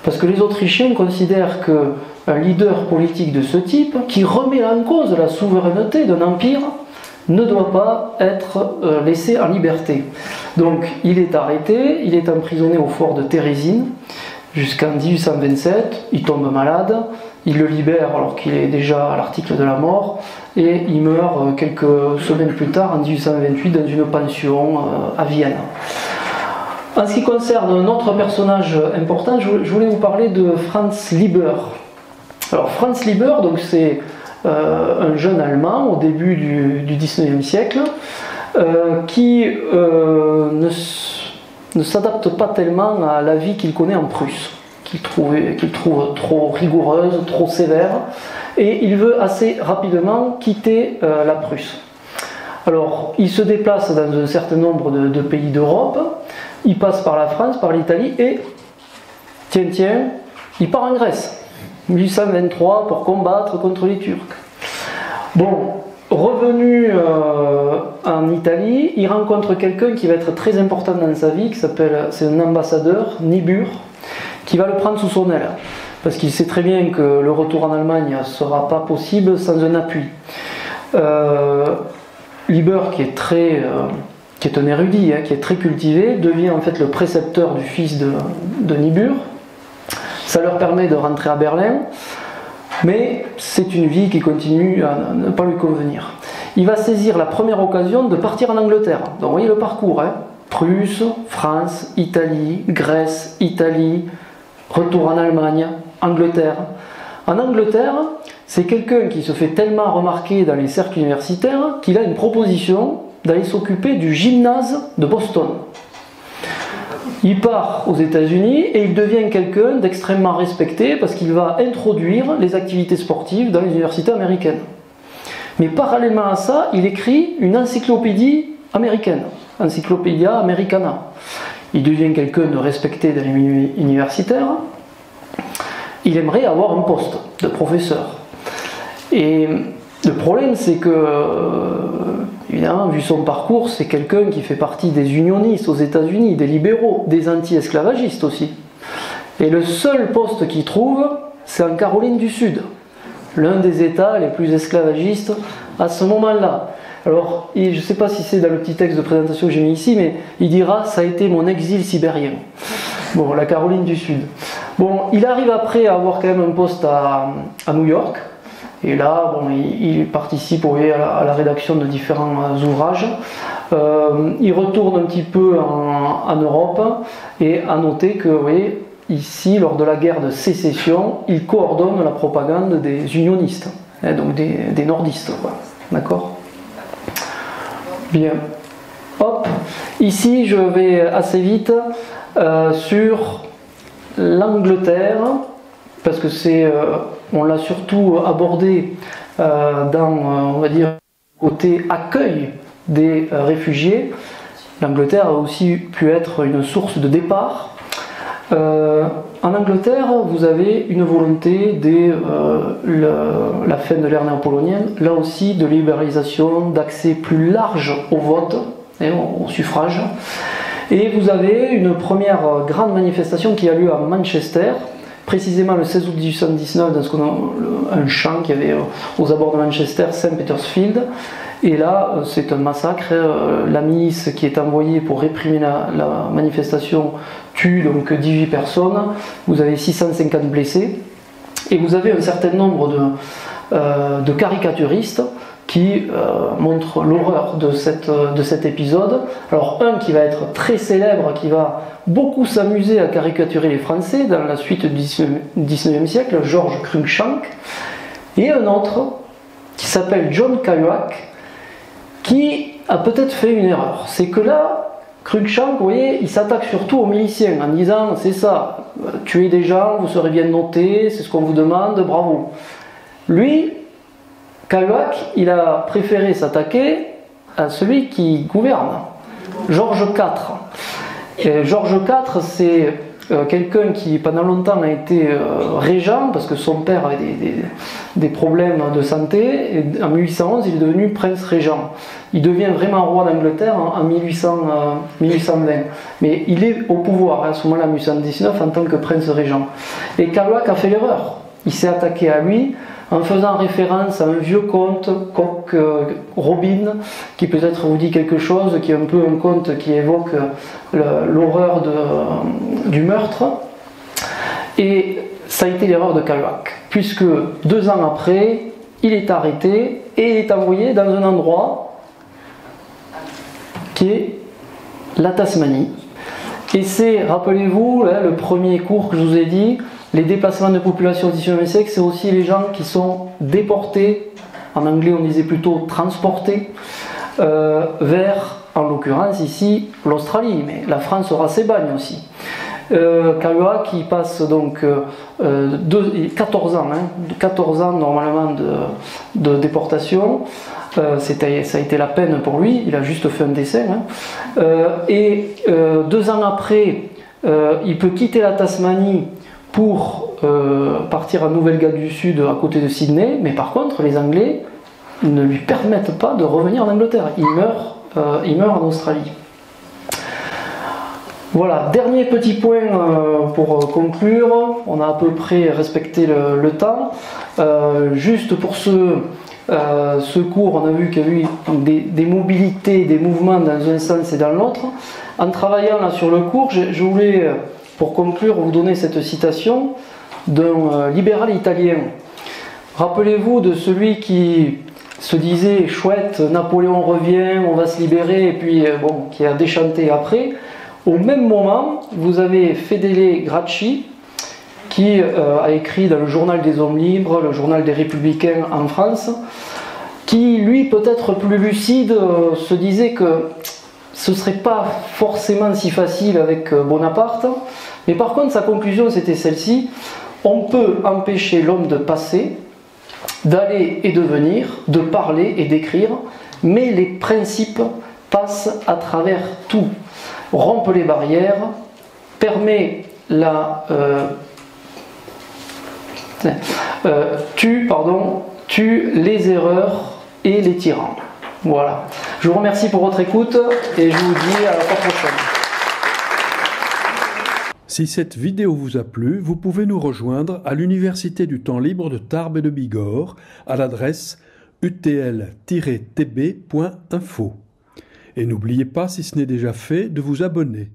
Parce que les Autrichiens considèrent qu'un leader politique de ce type, qui remet en cause la souveraineté d'un empire, ne doit pas être laissé en liberté. Donc il est arrêté, il est emprisonné au fort de Térésine jusqu'en 1827, il tombe malade, il le libère alors qu'il est déjà à l'article de la mort, et il meurt quelques semaines plus tard, en 1828, dans une pension à Vienne. En ce qui concerne un autre personnage important, je voulais vous parler de Franz Lieber. Alors Franz Lieber, donc c'est un jeune Allemand au début du XIXe siècle qui ne s'adapte pas tellement à la vie qu'il connaît en Prusse, qu'il trouve trop rigoureuse, trop sévère, et il veut assez rapidement quitter la Prusse. Alors il se déplace dans un certain nombre de pays d'Europe, il passe par la France, par l'Italie, et tiens, il part en Grèce, 1823, pour combattre contre les Turcs. Bon, revenu en Italie, il rencontre quelqu'un qui va être très important dans sa vie, c'est un ambassadeur, Niebuhr, qui va le prendre sous son aile, parce qu'il sait très bien que le retour en Allemagne ne sera pas possible sans un appui. Lieber, qui est un érudit, qui est très cultivé, devient en fait le précepteur du fils de Niebuhr. Ça leur permet de rentrer à Berlin, mais c'est une vie qui continue à ne pas lui convenir. Il va saisir la première occasion de partir en Angleterre. Donc vous voyez le parcours, Prusse, France, Italie, Grèce, Italie, retour en Allemagne, Angleterre. En Angleterre, c'est quelqu'un qui se fait tellement remarquer dans les cercles universitaires qu'il a une proposition d'aller s'occuper du gymnase de Boston. Il part aux États-Unis et il devient quelqu'un d'extrêmement respecté parce qu'il va introduire les activités sportives dans les universités américaines. Mais parallèlement à ça, il écrit une encyclopédie américaine, Encyclopedia Americana. Il devient quelqu'un de respecté dans les milieux universitaires. Il aimerait avoir un poste de professeur. Et le problème, c'est que, évidemment, vu son parcours, c'est quelqu'un qui fait partie des unionistes aux États-Unis, des libéraux, des anti-esclavagistes aussi. Et le seul poste qu'il trouve, c'est en Caroline du Sud, l'un des États les plus esclavagistes à ce moment-là. Alors, je ne sais pas si c'est dans le petit texte de présentation que j'ai mis ici, mais il dira « ça a été mon exil sibérien ». Bon, la Caroline du Sud. Bon, il arrive après à avoir quand même un poste à New York. Et là, bon, il participe à la rédaction de différents ouvrages. Il retourne un petit peu en Europe. Et à noter que, vous voyez, ici, lors de la guerre de sécession, il coordonne la propagande des unionistes, donc des nordistes. D'accord ? Bien. Hop. Ici, je vais assez vite sur l'Angleterre, parce que on l'a surtout abordé dans, on va dire, côté accueil des réfugiés. L'Angleterre a aussi pu être une source de départ. En Angleterre, vous avez une volonté dès la fin de l'ère néo-polonienne, là aussi de libéralisation, d'accès plus large au vote et au suffrage. Et vous avez une première grande manifestation qui a lieu à Manchester, précisément le 16 août 1819, dans ce qu'on a un champ qui avait aux abords de Manchester, St. Peter's Field. Et là, c'est un massacre. La milice qui est envoyée pour réprimer la manifestation tue donc 18 personnes. Vous avez 650 blessés. Et vous avez un certain nombre de caricaturistes qui montrent l'horreur de cet épisode. Alors un qui va être très célèbre, qui va beaucoup s'amuser à caricaturer les Français dans la suite du XIXe siècle, Georges Cruikshank, et un autre qui s'appelle John Kerouac, qui a peut-être fait une erreur. C'est que là, Cruikshank, vous voyez, il s'attaque surtout aux miliciens en disant c'est ça, tuez des gens, vous serez bien notés, c'est ce qu'on vous demande, bravo. Lui, Kerouac, il a préféré s'attaquer à celui qui gouverne, Georges IV. Et Georges IV, c'est quelqu'un qui pendant longtemps a été régent parce que son père avait des problèmes de santé, et en 1811 il est devenu prince régent. Il devient vraiment roi d'Angleterre en 1820, mais il est au pouvoir à ce moment-là, en 1819, en tant que prince régent. Et Kerouac a fait l'erreur, il s'est attaqué à lui en faisant référence à un vieux conte, Cock Robin, qui peut-être vous dit quelque chose, qui est un peu un conte qui évoque l'horreur du meurtre. Et ça a été l'erreur de Kerouac, puisque 2 ans après, il est arrêté et il est envoyé dans un endroit qui est la Tasmanie. Et c'est, rappelez-vous, le premier cours que je vous ai dit, les déplacements de population au XIXe siècle, c'est aussi les gens qui sont déportés, en anglais on disait plutôt transportés, vers, en l'occurrence ici, l'Australie, mais la France aura ses bagnes aussi. Kerouac qui passe donc 14 ans, 14 ans normalement de déportation. Ça a été la peine pour lui, il a juste fait un dessin. Et 2 ans après, il peut quitter la Tasmanie pour partir en Nouvelle-Galles du Sud à côté de Sydney, mais par contre les Anglais ne lui permettent pas de revenir en Angleterre. Il meurt en Australie. Voilà, dernier petit point pour conclure, on a à peu près respecté le temps. Juste pour ce cours, on a vu qu'il y a eu des mobilités, des mouvements dans un sens et dans l'autre. En travaillant là sur le cours, je voulais, pour conclure, vous donner cette citation d'un libéral italien. Rappelez-vous de celui qui se disait « chouette, Napoléon revient, on va se libérer » et puis bon, qui a déchanté après. Au même moment, vous avez Fedele Gracchi qui a écrit dans le Journal des Hommes Libres, le Journal des Républicains en France, qui lui, peut-être plus lucide, se disait que ce ne serait pas forcément si facile avec Bonaparte, mais par contre sa conclusion c'était celle-ci: on peut empêcher l'homme de passer, d'aller et de venir, de parler et d'écrire, mais les principes passent à travers tout. Rompre les barrières, permet tue les erreurs et les tyrans. Voilà. Je vous remercie pour votre écoute et je vous dis à la fois prochaine. Si cette vidéo vous a plu, vous pouvez nous rejoindre à l'Université du Temps Libre de Tarbes et de Bigorre à l'adresse utl-tb.info. Et n'oubliez pas, si ce n'est déjà fait, de vous abonner.